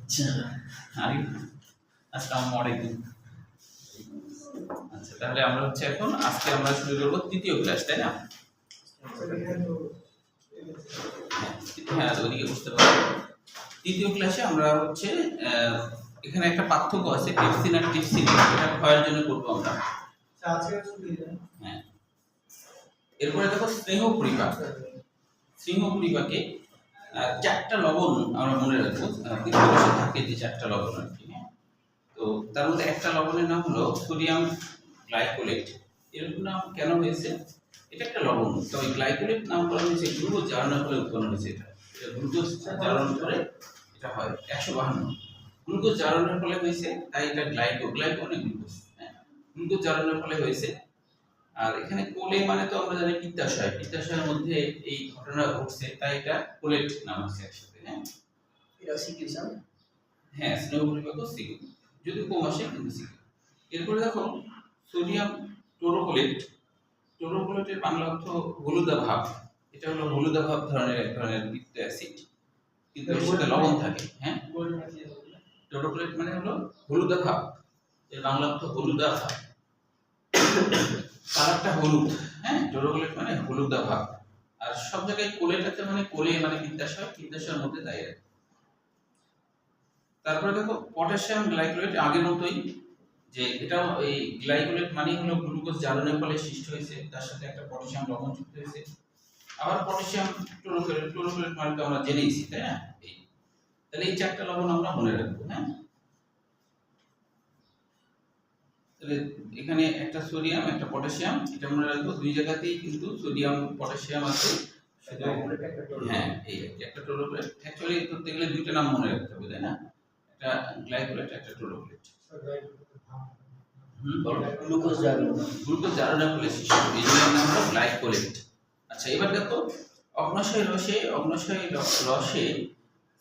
আচ্ছা আসসালামু আলাইকুম। আচ্ছা তাহলে আমরা হচ্ছে এখন আজকে আমরা শুরু করব তৃতীয় ক্লাস, তাই না? হ্যাঁ ওদিকে বুঝতে পারবো। তৃতীয় ক্লাসে আমরা হচ্ছে এখানে একটা পার্থক্য আছে টিপসিন আর টিপসিন, এটা ক্ষয়ের জন্য করব আমরা। হ্যাঁ এরপরে দেখো স্নেহ পরিপাক। স্নেহ পরিপাকে চারটা লবণ আমরা মনে রাখবো, তৃতীয় থাকে যে চারটা লবণ আর কি। তো তার মধ্যে একটা লবণের নাম হলো সোডিয়াম গ্লাইকোলেট। এরকম নাম কেন হয়েছে? এটা একটা লবণ, তো ওই গ্লাইকোলেট নাম করা হয়েছে গ্লুকোজ জারণের ফলে উৎপন্ন হয়েছে। এটা গ্লুকোজ জারণ করে এটা হয় 152 গ্লুকোজ জারণের ফলে হয়েছে, তাই এটা গ্লাইকো মানে গ্লুকোজ। হ্যাঁ গ্লুকোজ জারণের ফলে হয়েছে। আর এখানে কোলে মানে তো আমরা জানি পিত্তাশয়, পিত্তাশয়ের মধ্যে এই ঘটনা ঘটছে, তাই এটা কোলেট নাম হচ্ছে একসাথে। হ্যাঁ এটা সিকিউশন। হ্যাঁ স্নেহ পরিপাক সিকিউ, যদি কম আসে কিন্তু সিকিউ। এরপরে দেখো সোডিয়াম টোরোকোলেট। টোরোকোলেটের বাংলা অর্থ হলুদা ভাব। এটা হলো হলুদা ভাব ধরনের এক ধরনের পিত্ত অ্যাসিড, কিন্তু এর সাথে লবণ থাকে। হ্যাঁ টোরোকোলেট মানে হলো হলুদা ভাব, এর বাংলা অর্থ হলুদা ভাব, কালারটা হলুদ। হ্যাঁ টোরোকোলেট মানে হলুদা ভাব। আর সব জায়গায় কোলেট আছে, মানে কোলে মানে পিত্তাশয়, পিত্তাশয়ের মধ্যে দাঁড়িয়ে। তারপরে দেখো পটাশিয়াম গ্লাইকোলেট আগের মতোই, যে এটাও এই গ্লাইকোলেট মানে হলো গ্লুকোজ জারণের ফলে সৃষ্টি হয়েছে, তার সাথে একটা পটাশিয়াম লবণ যুক্ত হয়েছে। আবার পটাশিয়াম টোরোকোলেট, টোরোকোলেট মানে তো আমরা জেনেছি, তাই না? তাহলে এই চারটা লবণ আমরা মনে রাখবো। হ্যাঁ তাহলে এখানে একটা সোডিয়াম একটা পটাশিয়াম, এটা মনে রাখবো। দুই জায়গাতেই কিন্তু সোডিয়াম পটাশিয়াম আছে। হ্যাঁ এই একটা টোরোকোলেট, অ্যাকচুয়ালি করতে গেলে দুইটা নাম মনে রাখতে হবে, তাই না? একটা গ্লাইকোলেট একটা টোরোকোলেট। গ্লুকোজ জারণের ফলে সৃষ্টি, এই জন্য নাম হলো গ্লাইকোলেট। আচ্ছা এবার দেখো অগ্নাশয় রসে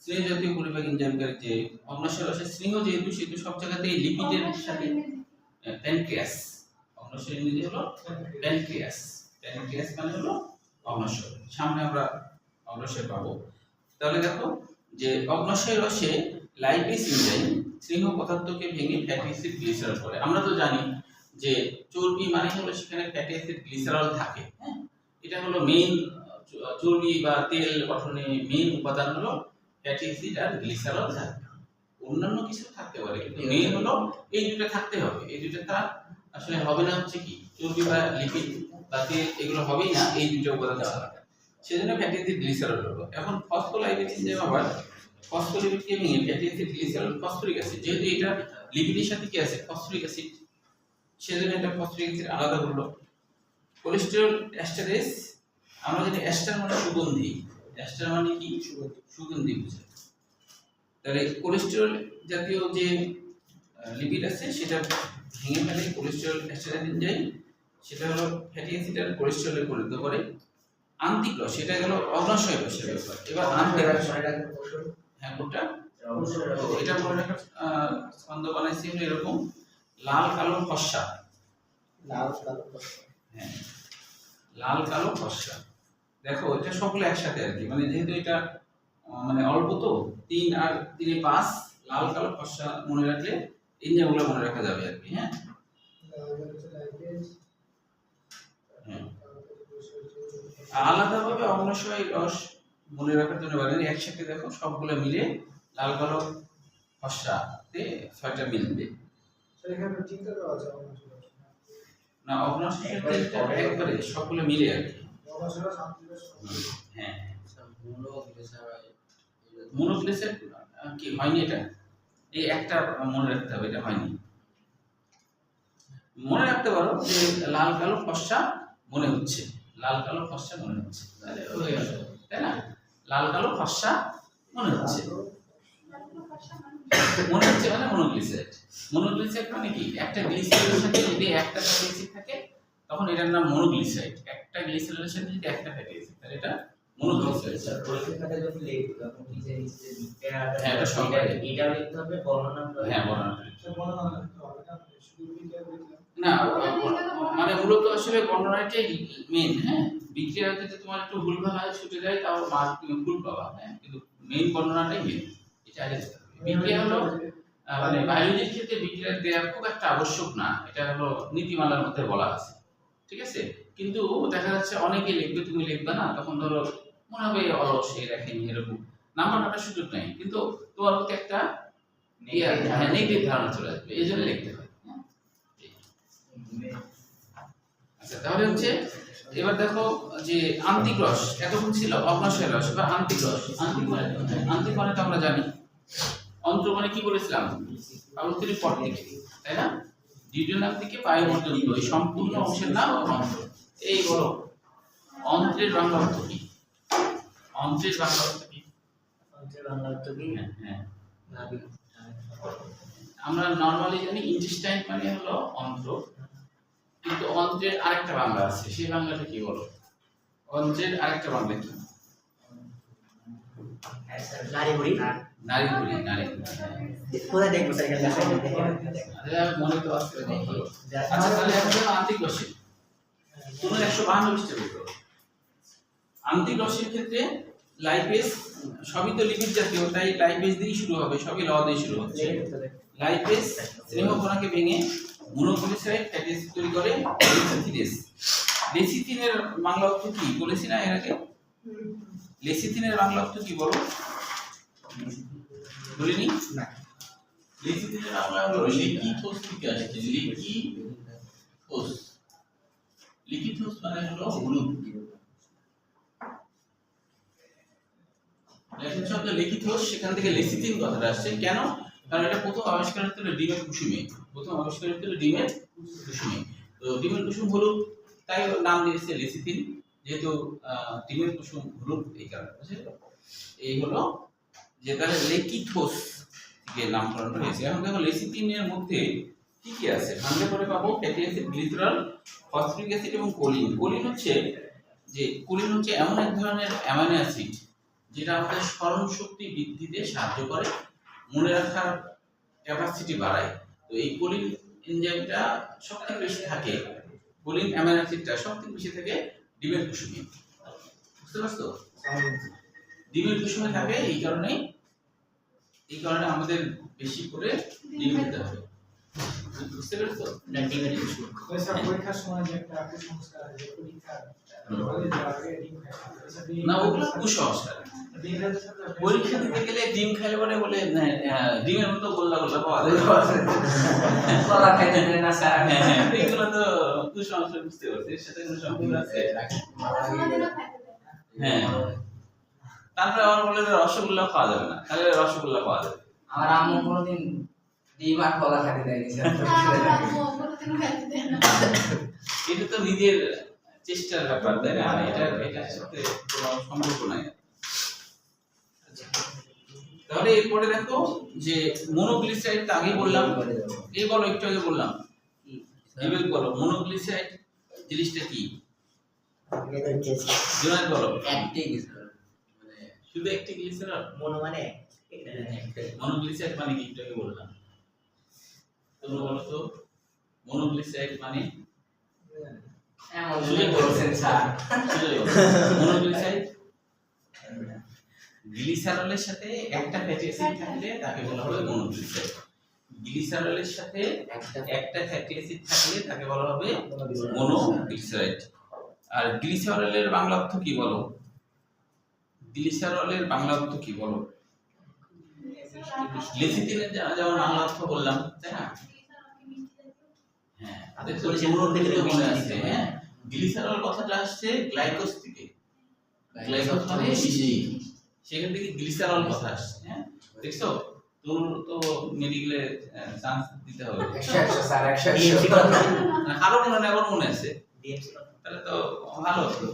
স্নেহ জাতীয় পরিপাক এনজাইমকারী, যে অগ্নাশয় রসে স্নেহ যেহেতু সেহেতু সব জায়গাতেই লিপিডের সাথে প্যানক্রিয়াস। অগ্নাশয় ইংরেজি হলো প্যানক্রিয়াস। প্যানক্রিয়াস মানে হলো অগ্নাশয়, সামনে আমরা অগ্নাশয় পাবো। তাহলে দেখো যে অগ্নাশয় রসে লাইপেজ এনজাইম স্নেহ পদার্থকে ভেঙে ফ্যাটি অ্যাসিড গ্লিসারল করে। আমরা তো জানি যে চর্বি মানে হলো সেখানে ফ্যাটি অ্যাসিড গ্লিসারল থাকে। হ্যাঁ এটা হলো মেইন, চর্বি বা তেল গঠনে মেইন উপাদান হলো ফ্যাটি অ্যাসিড আর গ্লিসারল থাকে। অন্যান্য কিছু থাকতে পারে, কিন্তু মেইন হলো এই দুটো থাকতে হবে। এই দুটো তার আসলে হবে না হচ্ছে কি চর্বি বা লিপিড বা তেল, এগুলো হবেই না এই দুটো উপাদান ছাড়া। সেজন্য ফ্যাটি অ্যাসিড গ্লিসারল হলো। এখন ফসফোলাইপেজ এনজাইম আবার ফসফোলিপিডকে ভেঙে fatty acid glycerol phosphoric acid, যেহেতু এটা লিপিডের সাথে কি আছে ফসফরিক অ্যাসিড, সেজন্য এটা ফসফরিক অ্যাসিড আলাদা করলো। কোলেস্টেরল এস্টারেজ, আমরা জানি এস্টার মানে সুগন্ধি, এস্টার মানে কি সুগন্ধি বুঝে। তাহলে কোলেস্টেরল জাতীয় যে লিপিড আছে সেটা ভেঙে ফেলে কোলেস্টেরল এস্টারেজ এনজাইম, সেটা হলো ফ্যাটি অ্যাসিড আর কোলেস্টেরলে পরিণত করে। আন্তিক রস, সেটা গেল অগ্নাশয় রসের ব্যাপার। এবার আন্তিক রস, হ্যাঁ কোনটা? এটা মনে রাখার ছন্দ বানাইছি হলো এরকম লাল কালো ফর্সা। হ্যাঁ লাল কালো ফর্সা, দেখো এটা সবগুলো একসাথে আর কি, মানে যেহেতু এটা মানে অল্প তো 3 আর 3 এ 5, লাল কালো ফর্সা মনে রাখলে এই নিয়মগুলো মনে রাখা যাবে আর কি। হ্যাঁ আলাদাভাবে অগ্নাশয় রস মনে রাখার জন্য বলেন, একসাথে দেখো সবগুলো মিলে লাল কালো ফর্সাতে 6টা মিলবে না, অগ্নাশয় একবারে সবগুলো মিলে আর কি। হ্যাঁ মনোগ্লিসাইড কি হয়নি, এটা এই একটা মনে রাখতে হবে, এটা হয়নি। মনে রাখতে পারো যে লাল কালো ফর্সা মনে হচ্ছে, লাল কালো ফর্সা মনে হচ্ছে, তাহলে হয়ে গেল, তাই না? লাল কালো ফর্সা মনে হচ্ছে, মনে হচ্ছে মানে মনোগ্লিসাইড। মনোগ্লিসাইড মানে কি একটা গ্লিসারলের সাথে যদি একটা ফ্যাটি অ্যাসিড থাকে তখন এটার নাম মনোগ্লিসাইড। একটা গ্লিসারলের সাথে যদি একটা ফ্যাটি অ্যাসিড, তাহলে এটা মনোগ্লিসাইড। হ্যাঁ এটা সব এটা লিখতে হবে বর্ণনা, হ্যাঁ বর্ণনা না, মানে মূলত আসলে বর্ণনাটাই মেইন। হ্যাঁ বিক্রিয়া যদি তোমার একটু ভুলভাল হয় ছুটে যায় তাও মার্ক তুমি ভুল পাবা। হ্যাঁ কিন্তু মেইন বর্ণনাটাই মেইন, এটা আগে বিক্রিয়া হলো মানে বায়োলজির ক্ষেত্রে বিক্রিয়া দেওয়া খুব একটা আবশ্যক না, এটা হলো নীতিমালার মধ্যে বলা আছে, ঠিক আছে। কিন্তু দেখা যাচ্ছে অনেকে লিখবে, তুমি লিখবে না, তখন ধরো মনে হবে অলস, এই দেখেনি এরকম নাম্বার কাটার সুযোগ নেই, কিন্তু তোমার প্রতি একটা নেগেটিভ ধারণা চলে আসবে, এই জন্য লিখতে হয়। আচ্ছা, তাহলে হচ্ছে এবার দেখো যে আন্তিক রস এতক্ষণ ছিল অগ্নাশয় রস, এবার আন্তিক রস। আন্তিক মানে তো আমরা জানি, অন্ত্র মানে কি বলেছিলাম, পার্বতীর পর থেকে, তাই না? ডিউডিনাম থেকে পায়ু পর্যন্ত এই সম্পূর্ণ অংশের নাম অন্ত্র। এই বলো অন্ত্রের বাংলা অর্থ কি? অন্ত্রের বাংলা অর্থ কি? অন্ত্রের বাংলা অর্থ কি? হ্যাঁ, নাভি। আমরা নরমালি জানি ইন্টেস্টাইন মানে হলো অন্ত্র, কিন্তু অন্ত্রের আরেকটা বাংলা আছে, সেই বাংলাটা কি বলো? অন্ত্রের আরেকটা বাংলা কি? নাড়িভুঁড়ি। নাড়িভুঁড়ি, নাড়িভুঁড়ি। কোথায় দেখবো স্যার এখানে? আরে মনে তো আসছে না। আচ্ছা, তাহলে এখন দেখো আন্তিক রস। তোমরা 152 পৃষ্ঠা বের করো। আন্তিক রসের ক্ষেত্রে লাইপেজ, সবই তো লিপিড জাতীয়, তাই লাইপেজ দিয়েই শুরু হবে, সবই ল দিয়ে শুরু হচ্ছে। লাইপেজ স্নেহকণাকে ভেঙে মনোগ্লিসারাইড ফ্যাটি অ্যাসিড তৈরি করে লেসিথিনেস। লেসিথিনের বাংলা অর্থ কি বলেছি না এর আগে? লেসিথিনের বাংলা অর্থ কি বলো? বলিনি না। লেসিথিনের বাংলা হলো লিকিথোস থেকে আসছে, লিকিথোস। লিকিথোস মানে হলো হলুদ। ল্যাটিন শব্দ লিকিথোস, সেখান থেকে লেসিথিন কথাটা আসছে। কেন? কারণ এটা প্রথম আবিষ্কার হয়েছিল ডিমের কুসুমে, প্রথম আবিষ্কার হয়েছিল ডিমের কুসুমে। তো ডিমের কুসুম হলুদ, তাই ওর নাম দিয়েছে লেসিথিন, যেহেতু ডিমের কুসুম হলুদ, এই কারণে। বুঝলে? এই হলো যে তাহলে লেকিথোস থেকে নামকরণটা হয়েছে। এখন দেখো লেসিথিনের মধ্যে কি কি আছে, ভাঙলে পরে পাবো fatty acid, glycerol, phosphoric acid এবং কোলিন। কোলিন হচ্ছে এমন এক ধরনের অ্যামাইনো অ্যাসিড যেটা আমাদের স্মরণ শক্তি বৃদ্ধিতে সাহায্য করে, মনে রাখার ক্যাপাসিটি বাড়ায়। তো এই কোলিন এনজাইমটা সবথেকে বেশি থাকে, কোলিন অ্যামাইনো অ্যাসিডটা সবথেকে বেশি থাকে ডিমের কুসুমে। বুঝতে পারছো? ডিমের কুসুমে থাকে, এই কারণে আমাদের বেশি করে ডিম খেতে হবে। বুঝতে পেরেছো? ডিমের কুসুম পরীক্ষার সময় যে একটা কুসংস্কার আছে, পরীক্ষার না, ওগুলো কুসংস্কার। পরীক্ষা দিতে গেলে ডিম খাইলে বলে ডিমের মতো গোল্লা গোল্লা পাওয়া যায়, কলা খাইতে দেয় না স্যার। এগুলো তো কুসংস্কার। বুঝতে পারছি, এর সাথে কোনো সম্পর্ক আছে? হ্যাঁ। তারপরে আবার বলে রসগোল্লা খাওয়া যাবে না, তাহলে রসগোল্লা পাওয়া যাবে। আমার আম্মু কোনোদিন ডিম আর কলা খাইতে দেয়নি স্যার। এটা তো নিজের চেষ্টার ব্যাপার, তাই না? এটার সাথে কোনো সম্পর্ক নাই। তাহলে এরপরে দেখো যে মনোগ্লিসারাইড তো আগেই বললাম, এই বলো একটু আগে বললাম, বিবেক বলো মনোগ্লিসারাইড জিনিসটা কি? জোনাল বলো। একটাই গ্লিসারল, মানে শুধু একটি গ্লিসারল? মনো মানে মনোগ্লিসারাইড মানে কি একটু আগে বললাম, তোমরা বলো তো মনোগ্লিসারাইড মানে? এমন সুযোগ বলছেন স্যার। মনোগ্লিসারাইড গ্লিসারলের সাথে একটা ফ্যাটি অ্যাসিড থাকলে তাকে বলা হবে মনোগ্লিসারাইড। গ্লিসারলের সাথে একটা ফ্যাটি অ্যাসিড থাকলে তাকে বলা হবে মনোগ্লিসারাইড। আর গ্লিসারলের বাংলা অর্থ কি বলো? গ্লিসারলের বাংলা অর্থ কি বলো? লেসিথিনের যেমন বাংলা অর্থ বললাম, তাই না? হ্যাঁ, মনে আছে। হ্যাঁ, গ্লিসারল কথাটা আসছে গ্লাইকোজ থেকে। গ্লাইকোজ মানে মিষ্টি, সেখান থেকে গ্লিসারল কথা আসছে। হ্যাঁ, দেখছো? তোর তো মেডিকেলে চান্স দিতে হবে। 100 স্যার, 100 আরো মনে নেই, আবার মনে আছে, তাহলে তো ভালো হতো।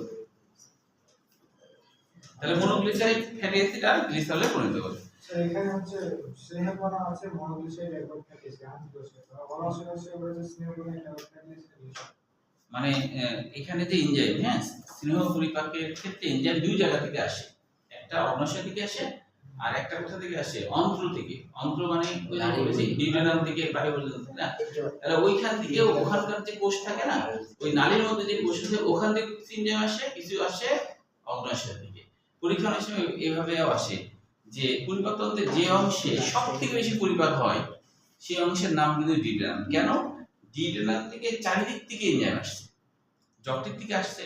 তাহলে মনোগ্লিসারাইড ফ্যাটি অ্যাসিড আর গ্লিসারলে পরিণত হবে। এখানে হচ্ছে স্নেহকণা আছে, মনোগ্লিসারাইড একবার ফ্যাটি অ্যাসিড, আন্তিকোষে অলাশয় আছে, বলে যে স্নেহকণা এটা ফ্যাটি অ্যাসিড। মানে এখানে যে এনজাইম, হ্যাঁ, স্নেহ পরিপাকের ক্ষেত্রে এনজাইম দুই জায়গা থেকে আসে, একটা অগ্নাশয় থেকে আসে আর একটা কোথা থেকে আসে? অন্ত্র থেকে। অন্ত্র মানে ওই যে বলেছি ডিউডিনাম থেকে বাইরে পর্যন্ত, না? তাহলে ওইখান থেকে ওখানকার যে কোষ থাকে না, ওই নালীর মধ্যে যে কোষ আছে, ওখান থেকে কিছু এনজাইম আসে, কিছু আসে অগ্নাশয় থেকে। পরীক্ষা অনেক সময় এভাবেও আসে যে পরিপাকতন্ত্রের যে অংশে সব থেকে বেশি পরিপাক হয় সেই অংশের নাম কিন্তু ডিডেনাম। কেন? ডিডেনাম থেকে চারিদিক থেকে এনজাইম আসছে, যকৃত থেকে আসছে,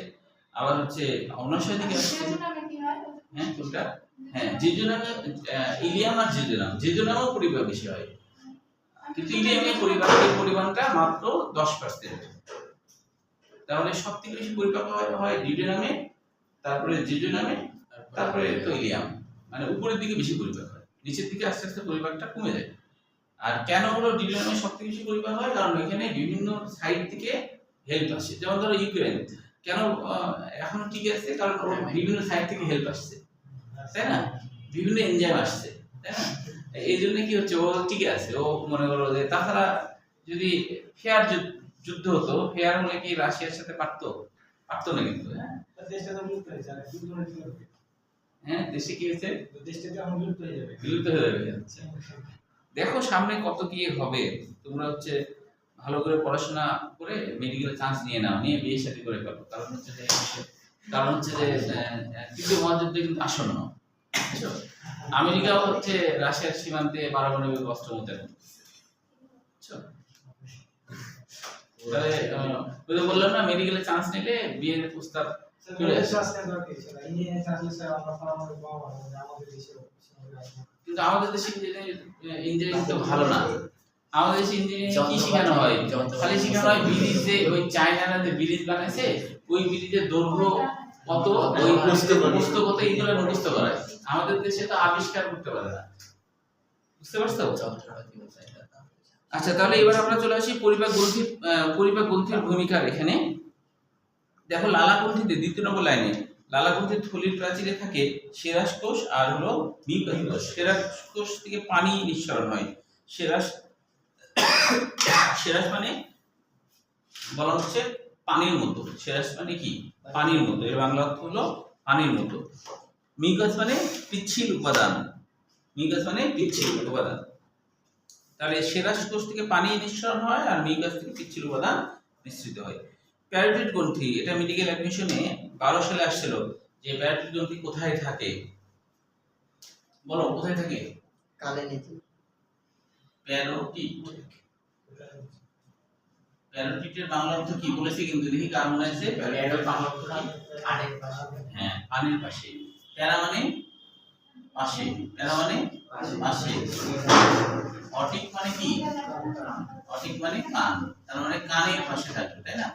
আবার হচ্ছে অগ্নাশয় থেকে আসছে। হ্যাঁ কোনটা? হ্যাঁ জেজুনামে, ইলিয়াম আর জেজুনামও পরিপাক বেশি হয়, কিন্তু ইলিয়ামের পরিপাকের পরিমাণটা মাত্র 10%। তাহলে সব থেকে বেশি পরিপাক হয় ডিডেনামে, তারপরে জেজুনামে, তারপরে তো ইলিয়াম। মানে উপরের দিকে বেশি পরিপাক হয়, নিচের দিকে আস্তে আস্তে পরিপাকটা কমে যায়। আর কেন হলো ডিডেনামে সব থেকে বেশি পরিপাক হয়? কারণ এখানে বিভিন্ন সাইড থেকে হেল্প আসে। যেমন ধরো ইউক্রেন কেন এখনো ঠিক আছে? কারণ ওর বিভিন্ন সাইড থেকে হেল্প আসছে, তাই না? বিভিন্ন এনজাইম আসছে, তাই না? এই জন্য কি হচ্ছে, ও ঠিক আছে। ও মনে করো যে তাছাড়া যদি ফেয়ার যুদ্ধ হতো, ফেয়ার হলে কি রাশিয়ার সাথে পারতো না কিন্তু। দেশটা তো বিলুপ্ত হয়ে যাবে, যুদ্ধ হলে কি হবে? হ্যাঁ দেশে কি হয়েছে? দেশটা তো এখন বিলুপ্ত হয়ে যাবে। আচ্ছা। দেখো সামনে কত কি হবে। তোমরা হচ্ছে ভালো করে পড়াশোনা করে মেডিকেল চান্স নিয়ে নাও, নিয়ে বিয়ে শাদী করে ফেলো। কারণ হচ্ছে যে তৃতীয় মহাযুদ্ধ কিন্তু আসন্ন, বুঝছো? আমেরিকাও হচ্ছে রাশিয়ার সীমান্তে পারমাণবিক অস্ত্র মোতায়েন করতেছে, বুঝছো? তাহলে ওই যে বললাম না, মেডিকেলে চান্স নিলে বিয়ের প্রস্তাব চলে আসে। কিন্তু আমাদের দেশে ইঞ্জিনিয়ারিং তো ভালো না। আমাদের দেশে ইঞ্জিনিয়ারিং কি শেখানো হয়? খালি শেখানো হয় ব্রিজ, যে ওই চায়নারা যে ব্রিজ বানাইছে ওই ব্রিজের দৈর্ঘ্য কত, ওই প্রস্থ কত, এইগুলো মুখস্থ করায়। আমাদের দেশে তো আবিষ্কার করতে পারে না, বুঝতে পারছো? আচ্ছা তাহলে এবার আমরা চলে আসি পরিপাক গ্রন্থির ভূমিকার এখানে। দেখো লালা গ্রন্থিতে 2 নম্বর লাইনে লালা গ্রন্থির থলির প্রাচীরে থাকে সেরাস কোষ আর হলো মিউকাস কোষ। সেরাস কোষ থেকে পানি নিঃসরণ হয়। সেরাস মানে বলা হচ্ছে পানির মতো। সেরাস মানে কি? পানির মতো, এর বাংলা অর্থ হলো পানির মতো। মিউকাস মানে পিচ্ছিল উপাদান। তাহলে সেরাস কোষ থেকে পানি নিঃসরণ হয় আর মিউকাস থেকে পিচ্ছিল উপাদান নিঃসৃত হয়। প্যারোটিড গ্রন্থি, এটা মেডিকেল অ্যাডমিশনে 12 সালে আসছিল যে প্যারোটিড গ্রন্থি কোথায় থাকে, বলো কোথায় থাকে? কানে নিচে। প্যারোটিডের বাংলা অর্থ কি বলেছি কিন্তু দেখি কার মনে আছে? প্যারোটিডের বাংলা অর্থ কি? কানের পাশে। হ্যাঁ কানের পাশে। প্যারা মানে পাশে, পাশে। অটিক মানে কি? অটিক মানে কান, তার মানে কানের পাশে থাকবে, তাই না?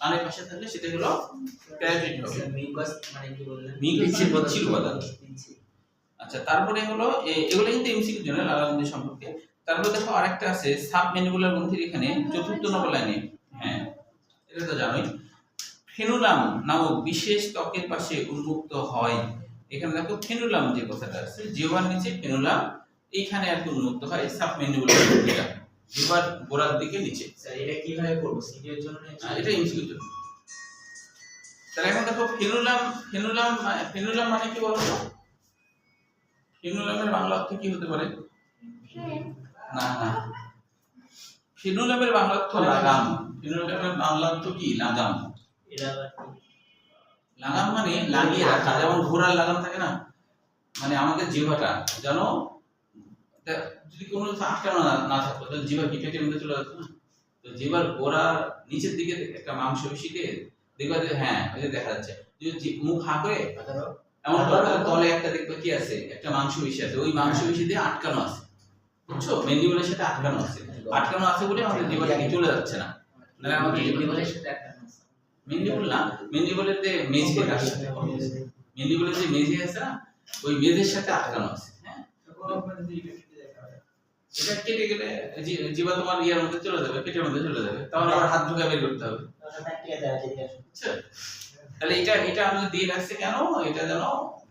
কানের পাশে থাকলে সেটা হলো প্যারোটিড হবে। মিউকাস মানে কি বললেন? মিউকাস মানে পিচ্ছিল উপাদান। আচ্ছা তারপরে হলো এগুলো কিন্তু এমসিকিউর জন্য লালা গ্রন্থি সম্পর্কে। তারপরে দেখো আরেকটা আছে সাবমেনিকুলার গ্রন্থির এখানে 4th নম্বর লাইনে। হ্যাঁ এটা তো জানোই। ফেনুলাম নামক বিশেষ ত্বকের পাশে উন্মুক্ত হয়। এখানে দেখো ফেনুলাম যে কথাটা আছে, জিহ্বার নিচে ফেনুলাম, এইখানে আর কি উন্মুক্ত হয় সাবমেনিকুলার গ্রন্থিটা, জিহ্বার গোড়ার দিকে নিচে। স্যার এটা কিভাবে করব? সিডির জন্য এটা এমসিকিউর জন্য। তাহলে এখন দেখো ফেনুলাম মানে কি বলো তো? ফেনুলামের বাংলা অর্থ কি হতে পারে? না ফেনুলামের বাংলা অর্থ লাগাম। ফেনুলামের বাংলা অর্থ কি? লাগাম। লাগাম মানে লাগিয়ে রাখা, যেমন ঘোড়ার লাগাম থাকে না, মানে আমাদের জিহ্বাটা যেন যদি কোনো আটকানো না থাকতো তাহলে জিহ্বা কি পেটের মধ্যে চলে যেত না? তো জিহ্বার গোড়ার নিচের দিকে একটা মাংসপেশিতে দেখবা যে হ্যাঁ ওই যে দেখা যাচ্ছে, যদি মুখ হা করে এমন তলে একটা দেখবে কি আছে, একটা মাংসপেশি আছে, ওই মাংসপেশি দিয়ে আটকানো আছে, বুঝছো? মেন্ডিবুলের সাথে আটকানো আছে বলে আমাদের জিহ্বাটা চলে যাচ্ছে না। মানে আমাদের মেন্ডিবুলের সাথে আটকানো আছে। মেন্ডিবুল না, মেন্ডিবুলের যে মেঝে আছে, মেন্ডিবুলের যে মেঝে আছে না, ওই মেঝের সাথে আটকানো আছে। হ্যাঁ এটা কেটে গেলে জিহ্বা তোমার ইয়ার মধ্যে চলে যাবে, পেটের মধ্যে চলে যাবে, তাহলে আবার হাত ঢুকে বের করতে হবে। তাহলে এটা আমাদের দিয়ে রাখছে কেন? এটা যেন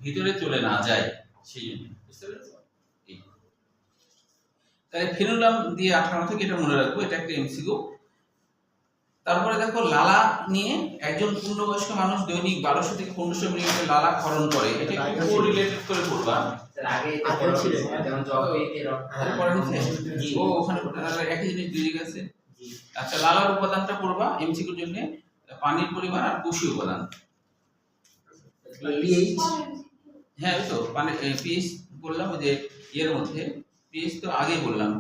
ভিতরে চলে না যায় সেই জন্য, বুঝতে পেরেছো? তাহলে ফেনুলাম দিয়ে আটকানো থেকে এটা মনে রাখবো, এটা একটা এমসিকিউ। তারপরে দেখো লালা নিয়ে একজন পূর্ণবয়স্ক মানুষ দৈনিক 1200 থেকে 1500 মিলিলিটার লালা ক্ষরণ করে। এটা একটু কোরিলেটেড করে পড়বা। আগে এটা পড়া ছিল যেমন যকৃতের পড়া হচ্ছে ও ওখানে একই জিনিস দিয়ে গেছে। আচ্ছা লালার উপাদানটা পড়বা এমসিকিউর জন্য, পানির পরিমাণ আর কোষীয় উপাদান। পিএইচ। হ্যাঁ ওই তো পানি পিএইচ বললাম ওই যে এর মধ্যে পিএইচ তো আগে বললাম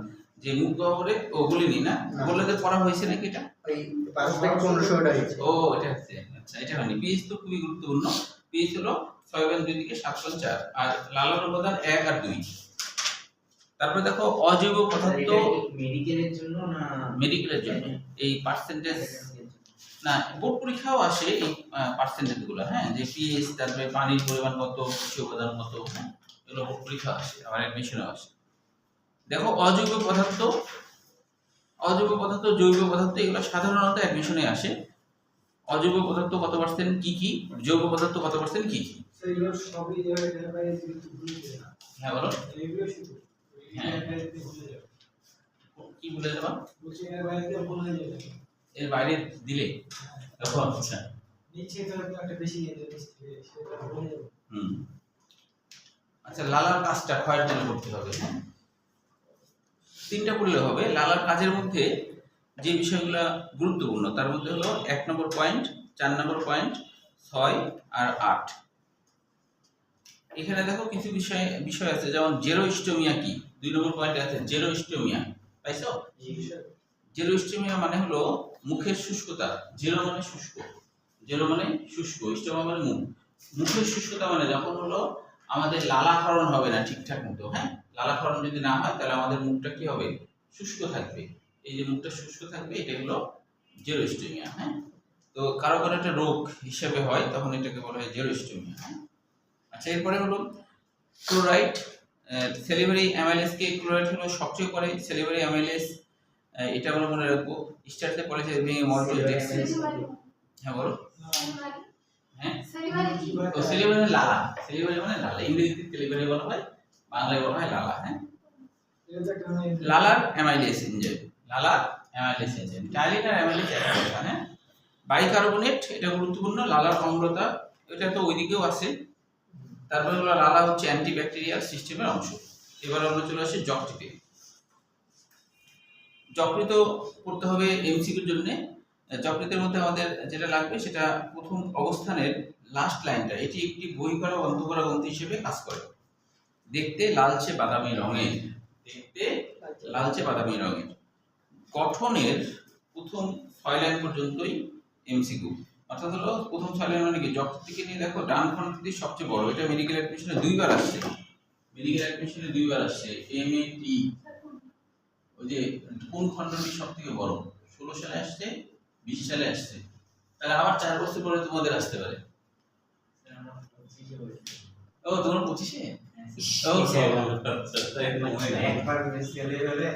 যে মুখ গহ্বরে ও বলিনি না, বললে তো পড়া হয়েছে নাকি এটা? ওই 5 থেকে 1500টা হয়েছে। ও এটা হচ্ছে, আচ্ছা এটা হয়নি। পিএইচ তো খুবই গুরুত্বপূর্ণ। পিএইচ হলো 6.2 থেকে 7.4, আর লালার উপাদান 1 আর 2। তারপরে দেখো অজৈব পদার্থ মেডিকেলের জন্য না মেডিকেলের জন্য এই পার্সেন্টেজ না, বোর্ড পরীক্ষাও আসে এই পার্সেন্টেজ গুলো, হ্যাঁ, যে পিএইচ, তারপরে পানির পরিমাণ কত, কৃষি উপাদান কত, হ্যাঁ, এগুলো বোর্ড পরীক্ষা আসে, আবার অ্যাডমিশনও আসে। দেখো অজৈব পদার্থ, অজৈব পদার্থ, জৈব পদার্থ এগুলো সাধারণত অ্যাডমিশনে আসে। অজৈব পদার্থ কত পার্সেন্ট কি কি, জৈব পদার্থ কত পার্সেন্ট কি কি? সেগুলো সবই এর বাইরে কিন্তু ভুলে যায় না। হ্যাঁ বলো, এগুলো শুধু হ্যাঁ। এর বাইরে ভুলে যায়। কি বলে যাবা? বলছি এর বাইরে ভুলে যায়। এর বাইরে দিলে তখন আচ্ছা নিচে তো একটা বেশি সেটা ভুলে যাবে। হুম, আচ্ছা লালার কাজটা ক্ষয়ের জন্য করতে হবে, হ্যাঁ, 3টা করলে হবে। লালার কাজের মধ্যে যে বিষয়গুলো গুরুত্বপূর্ণ তার মধ্যে হলো 1 নম্বর পয়েন্ট, 4 নম্বর পয়েন্ট, 6 আর 8। এখানে দেখো কিছু বিষয় আছে, যেমন জেরোস্টোমিয়া কি, 2 নম্বর পয়েন্টে আছে জেরোস্টোমিয়া, পাইছো? জেরোস্টোমিয়া মানে হলো মুখের শুষ্কতা। জেরো মানে শুষ্ক, জেরো মানে শুষ্ক, স্টোমা মানে মুখ। মুখের শুষ্কতা মানে যখন হলো আমাদের লালাক্ষরণ হবে না ঠিকঠাক মতো, হ্যাঁ, লালাক্ষরণ যদি না হয় তাহলে আমাদের মুখটা কি হবে, শুষ্ক থাকবে। এই যে মুখটা শুষ্ক থাকবে এটা হলো জেরোস্টোমিয়া, হ্যাঁ। তো কারো কারো একটা রোগ হিসেবে হয় তখন এটাকে বলা হয় জেরোস্টোমিয়া, হ্যাঁ। আচ্ছা এরপরে হলো ক্লোরাইড, সেলিভারি অ্যামাইলেজ কে ক্লোরাইড হলো সবচেয়ে করে সেলিভারি অ্যামাইলেজ, এটা আমরা মনে রাখবো। স্টার্টে পলিসি ভেঙে মলটোডেক্সিন, হ্যাঁ বলো, হ্যাঁ, তো সেলিভারি মানে লালা, সেলিভারি মানে লালা, ইংরেজিতে সেলিভারি বলা হয়, বাংলায় বলা হয় লালা, হ্যাঁ। লালার অ্যামাইলেজ এনজাইম, লালার অ্যামাইলেজ এনজাইম, টাইলিন আর অ্যামাইলেজ এক কথা, হ্যাঁ। বাইকার্বনেট এটা গুরুত্বপূর্ণ, লালার অম্লতা এটা তো ওইদিকেও আছে। তারপরে হলো লালা হচ্ছে অ্যান্টিব্যাকটেরিয়াল সিস্টেমের অংশ। এবার আমরা চলে আসি যকৃতে। যকৃত পড়তে হবে এমসিকিউর জন্য। যকৃতের মধ্যে আমাদের যেটা লাগবে সেটা প্রথম অবস্থানের লাস্ট লাইনটা, এটি একটি বই করা অন্তঃকরা গ্রন্থি হিসেবে কাজ করে। দেখতে লালচে বাদামি রঙের, দেখতে লালচে বাদামি রঙের। গঠনের প্রথম 6 লাইন পর্যন্তই এমসিকিউ, অর্থাৎ হলো প্রথম 6 লাইন মানে কি, যকৃত থেকে নিয়ে দেখো ডান খণ্ডটি সবচেয়ে বড়, এটা মেডিকেল অ্যাডমিশনে 2বার আসছে, মেডিকেল অ্যাডমিশনে 2বার আসছে। এমএটি ওই যে কোন খণ্ডটি সবথেকে বড়, 16 সালে আসছে, 20 সালে আসছে, তাহলে আবার 4 বছর পরে তোমাদের আসতে পারে। ও তোমার 25-এ, ও একবার মিস গেলে হলে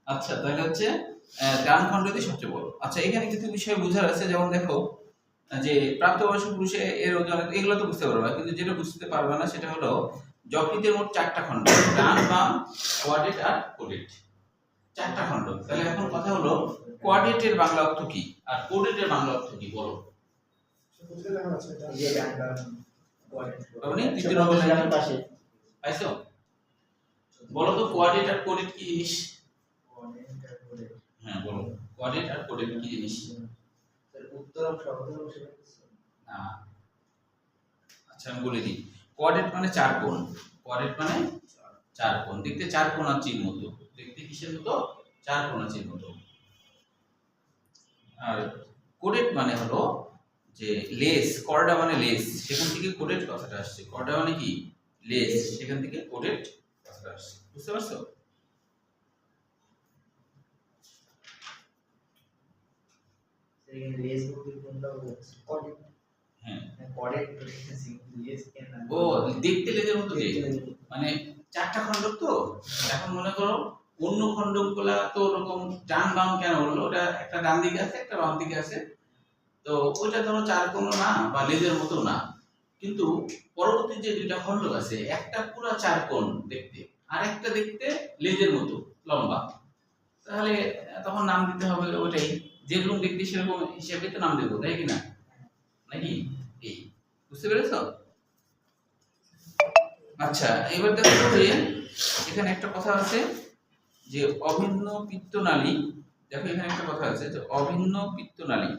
আচ্ছা তাহলে হচ্ছে ডান খণ্ডটি সবচেয়ে বড়। আচ্ছা এখানে কিছু বিষয় বোঝার আছে, যেমন দেখো যে প্রাপ্তবয়স্ক পুরুষে এর ওজন, এগুলো তো বুঝতে পারবে, কিন্তু যেটা বুঝতে পারবে না সেটা হলো যকৃতের মোট 4টা খণ্ড, ডান বাম কোয়াড্রেট আর কোডেট, 4টা খণ্ড। তাহলে এখন কথা হলো কোয়াড্রেটের বাংলা অর্থ কি আর কোডেটের বাংলা অর্থ কি বলো? আপনি 3 নম্বর লাইনের পাশে পাইছো? বলো তো কোয়াড্রেট আর কোডেট কি জিনিস? হ্যাঁ বলো, কোয়াড্রেট আর কোডেট কি জিনিস? উত্তর অংশ না, আচ্ছা আমি বলে দিই। কোয়াড্রেট মানে 4 কোণ, কোয়াড্রেট মানে 4 কোণ, দেখতে 4 কোণাচির মতো, দেখতে কিসের মতো, 4 কোণাচির মতো। আর কোডেট মানে হলো যে লেস, কর্ডা মানে লেস, সেখান থেকে কোডেট কথাটা আসছে। কর্ডা মানে কি, লেস, সেখান থেকে কোডেট কথাটা আসছে। বুঝতে পারছো? লেস বলতে কোনটা বলছে? হ্যাঁ, কোডেট লেস কেন? ও দেখতে লেজের মতো যে, মানে 4টা খণ্ড তো। এখন মনে করো অন্য খণ্ডগুলা তো ওরকম ডান বাম কেন বললো, ওটা একটা ডান দিকে আছে একটা বাম দিকে আছে, তো ওইটা ধরো 4 কোণ না বা লেজের মতো না, কিন্তু পরবর্তী যে 2টা খণ্ড আছে একটা পুরো 4 কোণ দেখতে, আর একটা দেখতে লেজের মতো লম্বা, তাহলে তখন নাম দিতে হবে ওইটাই, যেরকম দেখতে সেরকম হিসেবে তো নাম দেবো, তাই কি না, নাকি? এই বুঝতে পেরেছো? আচ্ছা এবার দেখো যে এখানে একটা কথা আছে যে অভিন্ন পিত্তনালী, দেখো এখানে একটা কথা আছে যে অভিন্ন পিত্তনালী,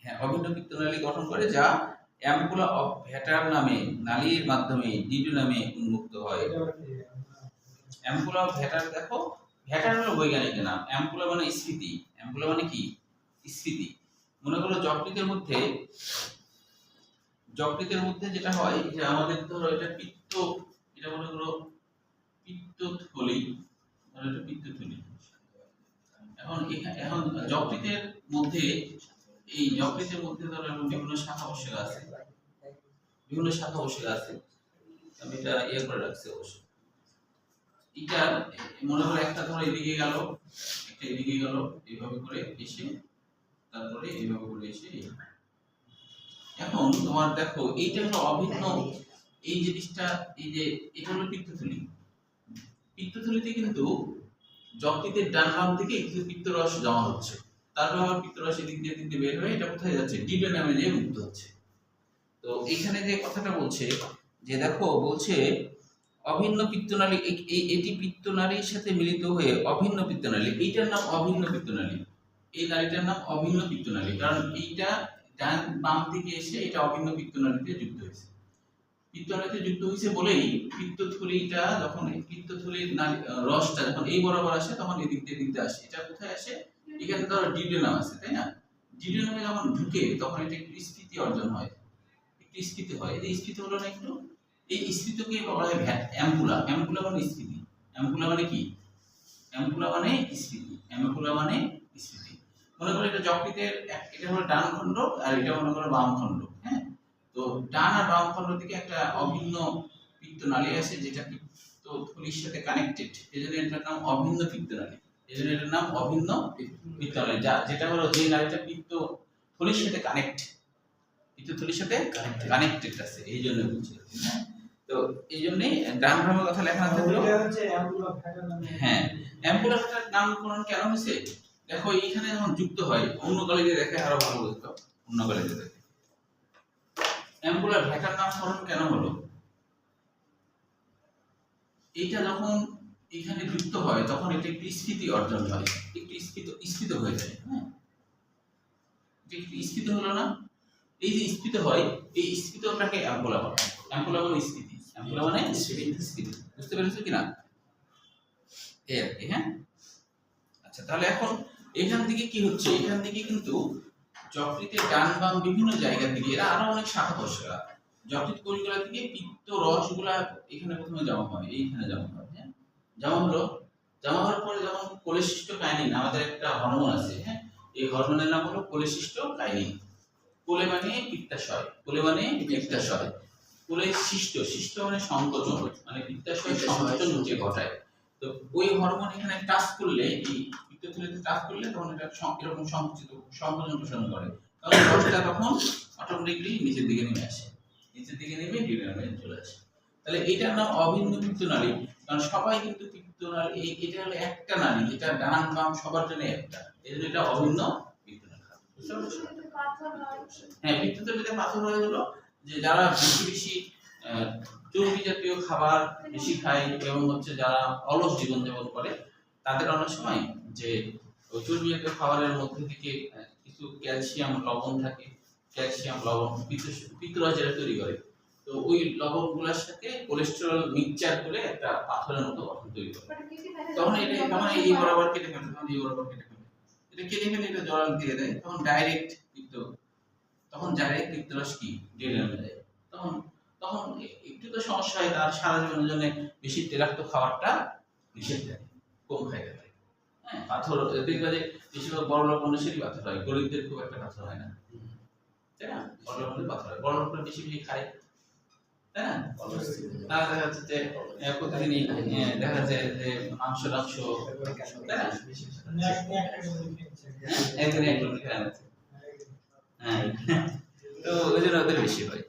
হ্যাঁ, অভিন্ন পিত্তনালী গঠন করে যা অ্যাম্পুলা অফ ভ্যাটার নামে নালীর মাধ্যমে ডিউডিনামে উন্মুক্ত হয়। এটা আবার কি? অ্যাম্পুলা অফ ভ্যাটার, দেখো ভ্যাটার হলো বৈজ্ঞানিক নাম, অ্যাম্পুলা মানে স্ফীতি। অ্যাম্পুলা মানে কি? স্ফীতি। মনে করো যকৃতের মধ্যে যেটা হয় যে আমাদের ধরো এটা পিত্ত, এটা মনে করো পিত্তথলি, মানে এটা পিত্তথলি। এখন যকৃতের মধ্যে, এই যকৃতের মধ্যে ধরো এমন বিভিন্ন শাখা প্রশাখা আছে, আমি এটা করে রাখছি অবশ্য। এটা মনে করো একটা ধরো এদিকে গেল, একটা এদিকে গেল, এইভাবে করে এসে তারপরে এইভাবে করে এসে। এখন তোমার দেখো এইটা হলো অভিন্ন, এই জিনিসটা, এই যে এটা হলো পিত্তথলি। পিত্তথলিতে কিন্তু যকৃতের ডান বাম দিকে কিছু পিত্তরস জমা হচ্ছে, তারপর আবার পিত্তরস এদিক দিয়ে বের হয়ে এটা কোথায় যাচ্ছে? ডিউডিনামে যেয়ে মুক্ত হচ্ছে। তো এখানে যে কথাটা বলছে যে দেখো বলছে অভিন্ন পিত্তনালী, এটি পিত্তনালীর সাথে মিলিত হয়ে অভিন্ন পিত্তনালী, এইটার নাম অভিন্ন পিত্তনালী। এই নালীটার নাম অভিন্ন পিত্তনালী, কারণ এইটা ডান বাম থেকে এসে এটা অভিন্ন পিত্তনালীতে যুক্ত হয়েছে। পিত্তনালীতে যুক্ত হয়েছে বলেই পিত্তথলিটা যখন এই পিত্তথলির রসটা যখন এই বরাবর আসে তখন এদিক দিয়ে আসে। এটা কোথায় আসে? এখানে ধরো ডিউডিনাম আছে, তাই না? ডিউডিনামে যখন ঢুকে তখন এটা একটু স্ফীতি অর্জন হয়, একটু স্ফীতি হয়। এই স্ফীতি হলো না একটু, এই স্ফীতিকে বলা হয় অ্যাম্পুলা। অ্যাম্পুলা মানে স্ফীতি। অ্যাম্পুলা মানে কি? অ্যাম্পুলা মানে স্ফীতি। অ্যাম্পুলা মানে স্ফীতি। মনে করো এটা যকৃতের, এটা হলো ডান খণ্ড আর এটা মনে করো বাম খণ্ড। হ্যাঁ, তো ডান আর বাম খণ্ড থেকে একটা অভিন্ন পিত্তনালী আছে যেটা পিত্তথলির সাথে কানেক্টেড, এজন্য এটার নাম অভিন্ন পিত্তনালী। এজন্য এটার নাম অভিন্ন পিত্তনালী, যেটা হলো যে নালীটা পিত্তথলির সাথে পিত্তথলির সাথে কানেক্টেড আছে, এই জন্য বলছি। হ্যাঁ, তো এই জন্যই ডান বামের কথা লেখা আছে হলো। এটা হচ্ছে অ্যাম্পুলা ভ্যাটার নামে। হ্যাঁ, অ্যাম্পুলা ভ্যাটার নামকরণ কেন হয়েছে? দেখো এইখানে যখন যুক্ত হয়, অন্য কলেজে দেখে আরো ভালো বুঝতো, অন্য কলেজে দেখে অ্যাম্পুলা ভ্যাটার নামকরণ কেন হলো? এইটা যখন এখানে যুক্ত হয় তখন এটা একটু স্ফীতি অর্জন হয়, একটু স্ফীত হয়ে যায়। হ্যাঁ, একটু স্ফীত হলো না? এই যে স্ফীত হয়, এই স্ফীতটাকে অ্যাম্পুলা বলে। অ্যাম্পুলা মানে স্ফীতি, অ্যাম্পুলা মানে স্ফীতি। বুঝতে পেরেছো কিনা? এই আর কি। হ্যাঁ, আচ্ছা, তাহলে এখন এখান থেকে কি হচ্ছে? এখান থেকে কিন্তু যকৃতের ডান বাম বিভিন্ন জায়গা থেকে এরা আরো অনেক শাখা প্রশাখা, যকৃত কলিগুলা থেকে পিত্ত রসগুলা এখানে প্রথমে জমা হয়, এইখানে জমা হয়। হ্যাঁ, জমা হওয়ার পরে যখন কোলেসিস্টোকাইনিন, আমাদের একটা হরমোন আছে, হ্যাঁ, এই হরমোনের নাম হলো কোলেসিস্টোকাইনিন। কোলে মানে পিত্তাশয়, কোলে শিষ্ট মানে সংকোচন, মানে পিত্তাশয় সংকোচন যে ঘটায়। তো ওই হরমোন এখানে টাচ করলে, এই পিত্তথলিতে টাচ করলে তখন এটা এরকম সংকোচন প্রসারণ করে, তখন রসটা তখন অটোমেটিকলি নিচের দিকে নেমে আসে, ডিউডিনামে চলে আসে। তাহলে এটার নাম অভিন্ন পিত্তনালী, কারণ সবাই কিন্তু পিত্তনালী, এটা হলো একটা নালী যেটা ডান বাম সবার জন্য একটা, এজন্য এটা অভিন্ন পিত্তনালী। হ্যাঁ, পিত্তথলিতে পাথর হয়ে গেল যে যারা বেশি চর্বি জাতীয় খাবার বেশি খায় এবং হচ্ছে যারা অলস জীবনযাপন করে, তাদের অনেক সময় যে চর্বি জাতীয় খাবারের মধ্যে থেকে কিছু ক্যালসিয়াম লবণ থাকে, ক্যালসিয়াম লবণ পিত্তরস যেটা তৈরি করে, তো ওই লবণগুলোর সাথে কোলেস্টেরল মিক্সচার করে একটা পাথরের মতো গঠন তৈরি করে। তখন এই বরাবর কেটে ফেলে, এটা কেটে ফেলে এটা জল দিয়ে দেয়, তখন ডাইরেক্ট পিত্তরস কি ডিউডিনামে যায়। তখন একটু তো সমস্যা হয়, তার সারা জীবনের জন্য বেশি তেলাক্ত খাবারটা নিষেধ থাকে, কম খাইতে হয়। হ্যাঁ, পাথর দেখবা যে বেশিরভাগ বড় লোক মানুষেরই পাথর হয়, গরিবদের খুব একটা পাথর হয় না, তাই না? বড় লোকদের পাথর হয়, বড় লোকরা বেশি খায়, তাই না? তারা দেখা যাচ্ছে যে প্রতিদিনই দেখা যায় যে মাংস, তাই না? একদিনে একজন খায় না। হ্যাঁ, তো ওই জন্য ওদের বেশি হয়।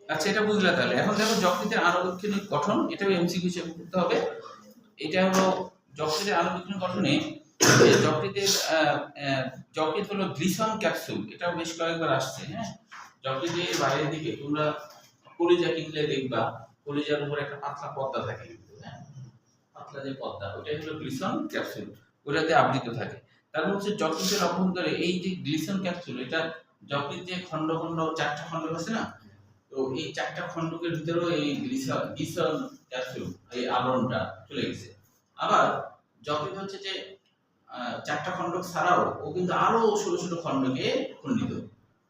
আচ্ছা, এটা বুঝলা? তাহলে এখন দেখো যকৃতের আনুবীক্ষণিক গঠন, এটাও এমসিকিউ হিসেবে করতে হবে। এটা হলো যকৃতের আনুবীক্ষণিক গঠনে যকৃত হলো গ্লিসন ক্যাপসুল, এটাও বেশ কয়েকবার আসছে। হ্যাঁ, যকৃতের বাইরের দিকে তোমরা কলিজা কিনলে দেখবা কলিজার উপর একটা পাতলা পর্দা থাকে, হ্যাঁ, পাতলা যে পর্দা, ওটাই হলো গ্লিসন ক্যাপসুল, ওটাতে আবৃত থাকে। তারপর হচ্ছে যকৃতের অভ্যন্তরে এই যে গ্লিসন ক্যাপসুল, এটা যকৃৎ যে খন্ড খন্ড চারটা খন্ড আছে না, তো এই চারটা খন্ডকের ভিতরেও এই গ্লিসারল ক্যাপসুল এই আবরণটা চলে গেছে। আবার যকৃৎ হচ্ছে যে চারটা খন্ডক ছাড়াও ও কিন্তু আরো ছোট ছোট খন্ডকে খণ্ডিত,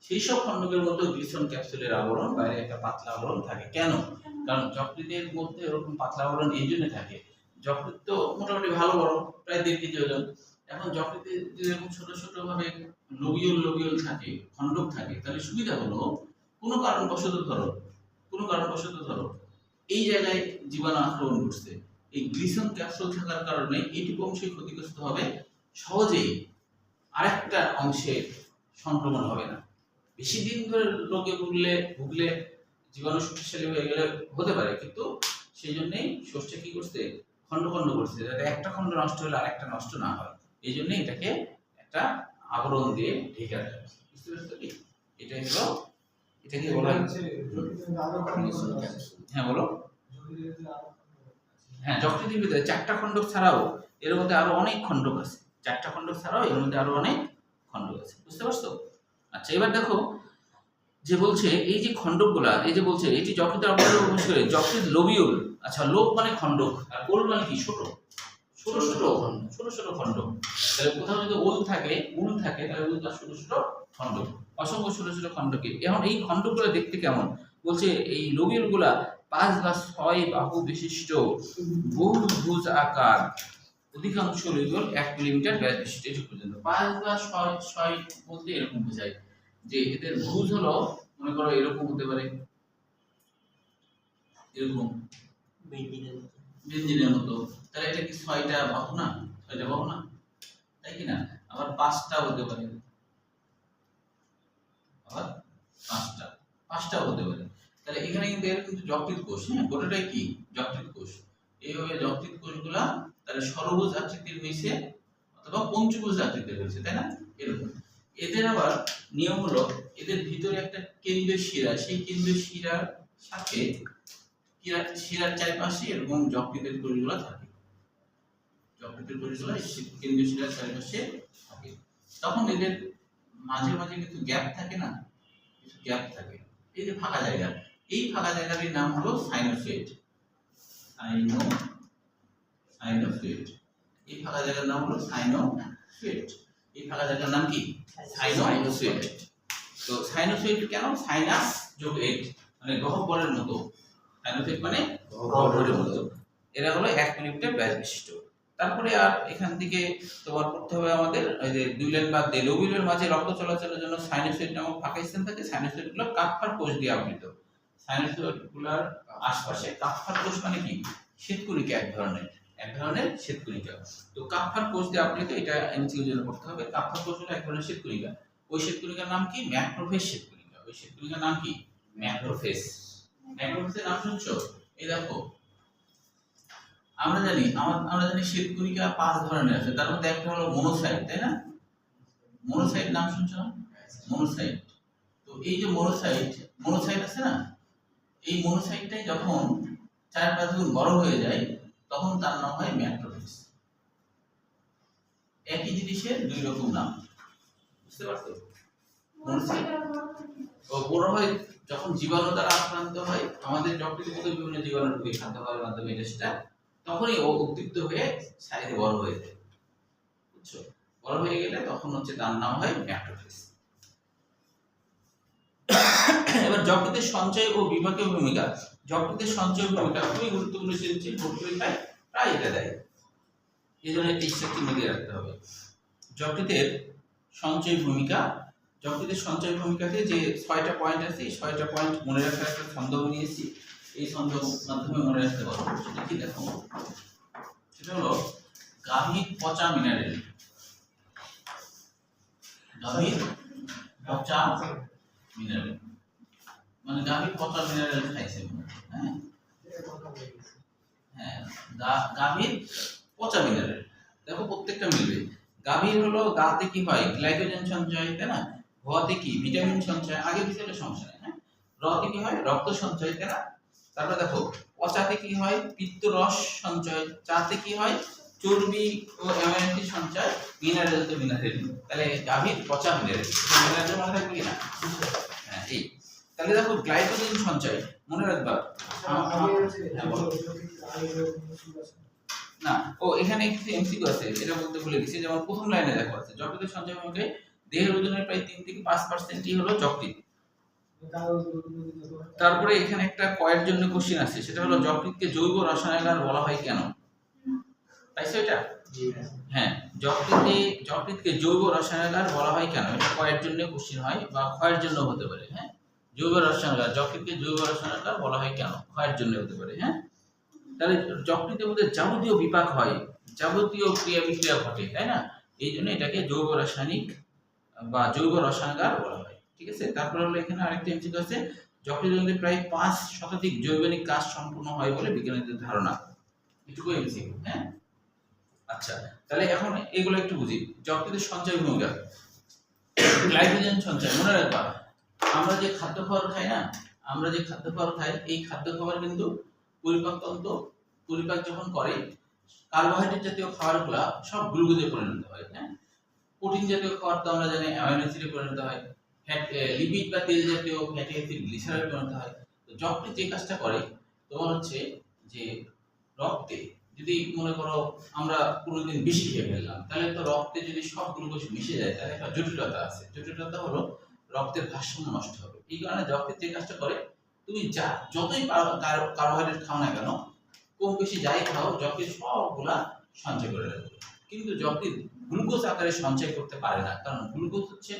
সেই সব খন্ডকের মধ্যে গ্লিসারল ক্যাপসুলের আবরণ, বাইরে একটা পাতলা আবরণ থাকে। কেন? কারণ যকৃতের মধ্যে এরকম পাতলা আবরণ এই জন্য থাকে, যকৃৎ তো মোটামুটি ভালো বড়, প্রায় 1.5 কেজি ওজন। এখন যকৃতে যদি এরকম ছোট ছোট ভাবে লোবিউল থাকে, খন্ডক থাকে, তাহলে সুবিধা হলো কোনো কারণবশত ধরো এই জায়গায় জীবাণু আক্রমণ করছে, এই গ্লিসারল ক্যাপসুল থাকার কারণে এইটুকু অংশে ক্ষতিগ্রস্ত হবে, সহজেই আরেকটা অংশে সংক্রমণ হবে না। বেশি দিন ধরে রোগে ভুগলে জীবাণু শক্তিশালী হয়ে গেলে হতে পারে, কিন্তু সেই জন্যই ষষ্ঠে কি করছে, খন্ড খন্ড করছে, যাতে একটা খন্ড নষ্ট হলে আরেকটা নষ্ট না হয়। এই জন্যই এটাকে একটা আবরণ দিয়ে ঢেকে রাখা হয়। বুঝতে পারছো কি? এটাই হলো, এটাকে বলা হয়। হ্যাঁ বলো। হ্যাঁ, যকৃতের ভিতরে চারটা খন্ডক ছাড়াও এর মধ্যে আরো অনেক খন্ডক আছে, চারটা খন্ডক ছাড়াও এর মধ্যে আরো অনেক খন্ডক আছে। বুঝতে পারছো? আচ্ছা, এবার দেখো যে বলছে এই যে খন্ডকগুলা, এই যে বলছে এটি যকৃতের অপসারণ করে যকৃৎ লোবিউল। আচ্ছা, লোব মানে খন্ডক, আর কোল মানে কি? ছোট ছোট খন্ড। তাহলে কোথাও যদি উল থাকে তাহলে উল তার ছোট ছোট খন্ড, অসংখ্য ছোট ছোট খন্ডকে। এখন এই খন্ডগুলো দেখতে কেমন? বলছে এই লোবিউলগুলা 5 বা 6 বাহু বিশিষ্ট বহুভুজ আকার, অধিকাংশ লোবিউল 1 মিলিমিটার ব্যাস বিশিষ্ট। এটুকু পর্যন্ত 5 বা 6 বলতে এরকম বোঝায় যে এদের ভুজ হলো, মনে করো এরকম হতে পারে, এরকম বেঞ্জিনের মতো। তাহলে এটা কি 6টা বাহু না? 6টা বাহু না, তাই কি না? আবার 5টা হতে পারে, আবার 5টা হতে পারে। তাহলে এখানে কিন্তু এর কিন্তু যকৃৎ কোষ, হ্যাঁ, গোটাটাই কি যকৃৎ কোষ। এইভাবে যকৃৎ কোষগুলা তাহলে সরভুজ আকৃতির হয়েছে অথবা পঞ্চভুজ আকৃতির হয়েছে, তাই না? এরকম। এদের আবার নিয়ম হলো এদের ভিতরে একটা কেন্দ্রীয় শিরা, সেই কেন্দ্রীয় শিরার সাথে শিরার চারপাশে এরকম যকৃতের কোষগুলো থাকে, যকৃতের কোষগুলো কেন্দ্রীয় শিরার চারপাশে থাকে। তখন এদের মাঝে মাঝে কিছু গ্যাপ থাকে না, কিছু গ্যাপ থাকে, এই যে ফাঁকা জায়গা, এই ফাঁকা জায়গাটির নাম হলো সাইনোসয়েড। এই ফাঁকা জায়গার নাম হলো সাইনোসয়েড। এই ফাঁকা জায়গার নাম কি? সাইনোসয়েড। তো সাইনোসয়েড কেন? সাইনাস যোগ এড মানে গহ্বরের মতো, সাইনোসয়েড মানে গহ্বরের মতো। এরা হলো 1 মিলিমিটার ব্যাস বিশিষ্ট। তারপরে আর এখান থেকে তোমার করতে হবে আমাদের ওই যে 2 লাইন বাদ দিয়ে লোবিউলের মাঝে রক্ত চলাচলের জন্য সাইনোসয়েড নামক ফাঁকা স্থান থাকে। সাইনোসয়েডগুলো কাপ্পার কোষ দিয়ে আবৃত। সাইনোসয়েডগুলোর আশপাশে কাপ্পার কোষ মানে কি? শ্বেতকণিকা, এক ধরনের শ্বেতকণিকা। তো কাপ্পার কোষ দিয়ে আবৃত, এটা এমসিকিউ জন্য করতে হবে। কাপ্পার কোষ হলো এক ধরনের শ্বেতকণিকা। ওই শ্বেতকণিকার নাম কি? ম্যাক্রোফেজ শ্বেতকণিকা। ওই শ্বেতকণিকার নাম কি? ম্যাক্রোফেজ। ম্যাক্রোফেজের নাম শুনছো? এই দেখো, আমরা জানি শ্বেতকণিকা 5 ধরনের আছে, তার মধ্যে একটা হলো মনোসাইট, তাই না? মনোসাইট নাম শুনছো না? মনোসাইট। তো এই যে মনোসাইট আছে না, এই মনোসাইটটাই যখন 4-5 গুণ বড় হয়ে যায় তখন তার নাম হয় ম্যাক্রোফেজ। একই জিনিসের 2 রকম নাম, বুঝতে পারছো? মনোসাইট ও বড় হয় যখন জীবাণু দ্বারা আক্রান্ত হয়, আমাদের যকৃতের মধ্যে বিভিন্ন জীবাণু ঢুকে খাদ্য খাওয়ার মাধ্যমে এটা তখনই ও উদ্দীপ্ত হয়ে সাইজে বড় হয়ে যায়, বুঝছো? বড় হয়ে গেলে তখন হচ্ছে তার নাম হয় ম্যাক্রোফেজ। এবার যকৃতের সঞ্চয় ও বিপাকীয় ভূমিকা। যকৃতের সঞ্চয় ভূমিকা খুবই গুরুত্বপূর্ণ জিনিস, পরীক্ষায় প্রায় এটা দেয়, এই জন্য টেক্সটটা চিহ্ন দিয়ে রাখতে হবে। যকৃতের সঞ্চয় ভূমিকা। যকৃতের সঞ্চয় ভূমিকাতে যে 6টা পয়েন্ট আছে, এই 6টা পয়েন্ট মনে রাখার একটা ছন্দ বানিয়েছি, এই ছন্দের মাধ্যমে মনে রাখতে পারবো। সেটা কি দেখো, সেটা হলো গাভীর পচা মিনারেল। গাভীর পচা মিনারেল মানে গাভীর পচা মিনারেল খাইছে, হ্যাঁ হ্যাঁ, গাভীর পচা মিনারেল। দেখো প্রত্যেকটা মিলবে। গাভীর হলো গাতে কি হয়? গ্লাইকোজেন সঞ্চয়, তাই না? ঘতে কি? ভিটামিন সঞ্চয়, আগে পিছনে সমস্যা নেই, হ্যাঁ। রতে কি হয়? রক্ত সঞ্চয়, তাই না? তারপরে দেখো পচাতে কি হয়? পিত্ত রস সঞ্চয়। চাতে কি হয়? চর্বি ও অ্যামাইনো অ্যাসিড সঞ্চয়, মিনারেল তো মিনারেল, তাহলে গাভীর পচা মিনারেল, মিনারেল মনে থাকবে কিনা? হ্যাঁ এই, তাহলে দেখো গ্লাইকোজেন সঞ্চয় মনে রাখবা। আগে আছে হ্যাঁ, বলো। আগে কোনো আছে না ও এখানে একটু এমসিকিউ আছে, এটা বলতে ভুলে গেছি। যেমন প্রথম লাইনে দেখো আছে যকৃতের সঞ্চয় ভূমিকে দেহের ওজনের প্রায় 3 থেকে 5%ই হলো যকৃৎ। তারপরে এখানে একটা কয়ের জন্য কোশ্চেন আছে, সেটা হলো যকৃৎকে জৈব রসায়নাগার বলা হয় কেন? পাইছো এটা? হ্যাঁ, যকৃৎকে জৈব রসায়নাগার বলা হয় কেন, এটা কয়ের জন্য কোশ্চেন হয় বা ক্ষয়ের জন্য হতে পারে। হ্যাঁ, জৈব রসায়নাগার, যকৃৎকে জৈব রসায়নাগার বলা হয় কেন, ক্ষয়ের জন্য হতে পারে। হ্যাঁ, তাহলে যকৃতের মধ্যে যাবতীয় বিপাক হয়, যাবতীয় ক্রিয়া বিক্রিয়া ঘটে, তাই না? এই জন্য এটাকে জৈব রাসায়নিক বা জৈব রসায়নাগার বলা হয়। ঠিক আছে, তারপর হলো এখানে আরেকটা এমসিকিউ আছে, যকৃতের মধ্যে প্রায় 5% জৈবনিক কাজ সম্পূর্ণ হয় বলে বিজ্ঞানীদের ধারণা। এটুকু এমসিকিউ। হ্যাঁ, আচ্ছা তাহলে এখন এগুলো একটু বুঝি। যকৃতের সঞ্চয় ভূমিকা, গ্লাইকোজেন সঞ্চয় মনে রাখবা। আমরা যে খাদ্য খাবার খাই না, আমরা যে খাদ্য খাবার খাই, এই খাদ্য খাবার কিন্তু পরিপাকতন্ত্র পরিপাক যখন করে, কার্বোহাইড্রেট জাতীয় খাবারগুলো সব গ্লুকোজে পরিণত হয়। হ্যাঁ, প্রোটিন জাতীয় খাবার তো আমরা জানি অ্যামাইনো অ্যাসিডে পরিণত হয়, লিপিড বা তেল জাতীয় ফ্যাটি অ্যাসিড গ্লিসারলে পরিণত হয়। তো যকৃৎ যে কাজটা করে তোমার হচ্ছে যে রক্তে যদি মনে করো আমরা কোনোদিন বেশি খেয়ে ফেললাম, তাহলে তো রক্তে যদি সব গ্লুকোজ মিশে যায় তাহলে একটা জটিলতা আছে। জটিলতা হলো রক্তের ভারসাম্য নষ্ট হবে। এই কারণে যকৃৎ যে কাজটা করে, তুমি যতই কার্বোহাইড্রেট খাও না কেন, কম বেশি যাই খাও, যকৃৎ সবগুলা সঞ্চয় করে রাখবে। কিন্তু যকৃৎ গ্লুকোজ আকারে সঞ্চয় করতে পারে না, কারণ গ্লুকোজ হচ্ছে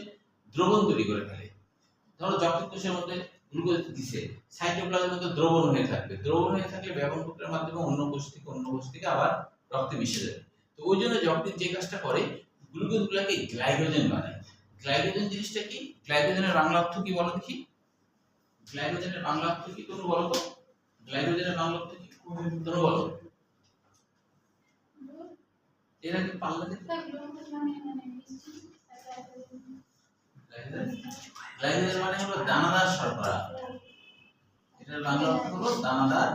দ্রবণ তৈরি করে ফেলে। ধরো যকৃৎ কোষের মধ্যে গ্লুকোজ দিছে, সাইটোপ্লাজমের মধ্যে দ্রবণ হয়ে থাকবে, দ্রবণ হয়ে থাকলে ব্যবহার প্রক্রিয়ার মাধ্যমে অন্য কোষ থেকে আবার রক্তে মিশে যাবে। তো ওই জন্য যকৃৎ যে কাজটা করে, গ্লুকোজগুলোকে গ্লাইকোজেন বানায়। গ্লাইকোজেন জিনিসটা কি? গ্লাইকোজেনের বাংলা অর্থ কি বলো দেখি? গ্লাইকোজেনের বাংলা অর্থ কি তুমি বলো তো? গ্লাইকোজেনের বাংলা অর্থ কি তুমি বলো? এরা কি পাল্লা দেখতে? গ্লাইকোজেন মানে হলো দানাদার শর্করা। এটার বাংলা অর্থ হলো দানাদার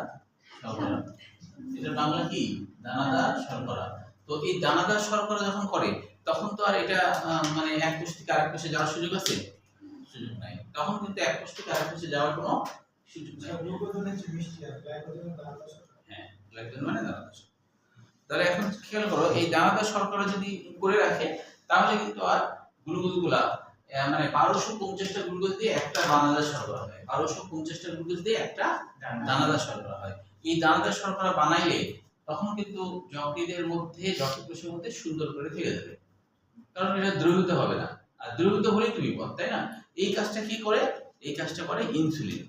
শর্করা। এটার বাংলা কি? দানাদার শর্করা। তো এই দানাদার শর্করা যখন করে, তখন তো আর এটা মানে এক কোষ থেকে আরেক কোষে যাওয়ার সুযোগ আছে? সুযোগ নাই। তখন কিন্তু এক কোষ থেকে আরেক কোষে যাওয়ার কোনো সুযোগ নাই। গ্লুকোজ হচ্ছে মিষ্টি আর গ্লাইকোজেন দানাদার শর্করা। হ্যাঁ, গ্লাইকোজেন মানে দানাদার শর্করা। তাহলে এখন খেয়াল করো, এই দানাদার শর্করা যদি করে রাখে, তাহলে কিন্তু আর গ্লুকোজগুলা মানে 1250টা গ্লুকোজ দিয়ে একটা দানাদার শর্করা হয়। 1250টা গ্লুকোজ দিয়ে একটা দানাদার শর্করা হয়। এই দানাদার শর্করা বানাইলে তখন কিন্তু যকৃতের মধ্যে, যকৃৎ কোষের মধ্যে সুন্দর করে থেকে যাবে, কারণ এটা দ্রবীভূত হবে না। আর দ্রবীভূত হলেই তো বিপদ, তাই না? এই কাজটা কি করে? এই কাজটা করে ইনসুলিন।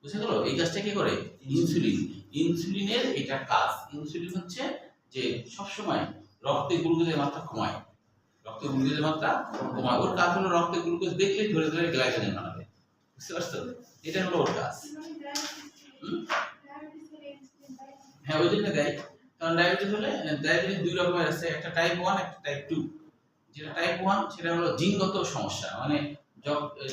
বুঝে গেল? এই কাজটা কি করে? ইনসুলিন। ইনসুলিনের এটা কাজ। ইনসুলিন হচ্ছে যে সবসময় রক্তে গ্লুকোজের মাত্রা কমায়, রক্তে গ্লুকোজের মাত্রা কমায়। ওর কাজ হলো রক্তে গ্লুকোজ দেখলেই ধরে ধরে গ্লাইকোজেন বানাবে। বুঝতে পারছো? এটা হলো ওর কাজ। হ্যাঁ, ওই জন্য দেয়, কারণ ডায়াবেটিস হলে, ডায়াবেটিস দুই রকমের আছে, একটা টাইপ 1 একটা টাইপ 2। যেটা টাইপ 1 সেটা হলো জিনগত সমস্যা, মানে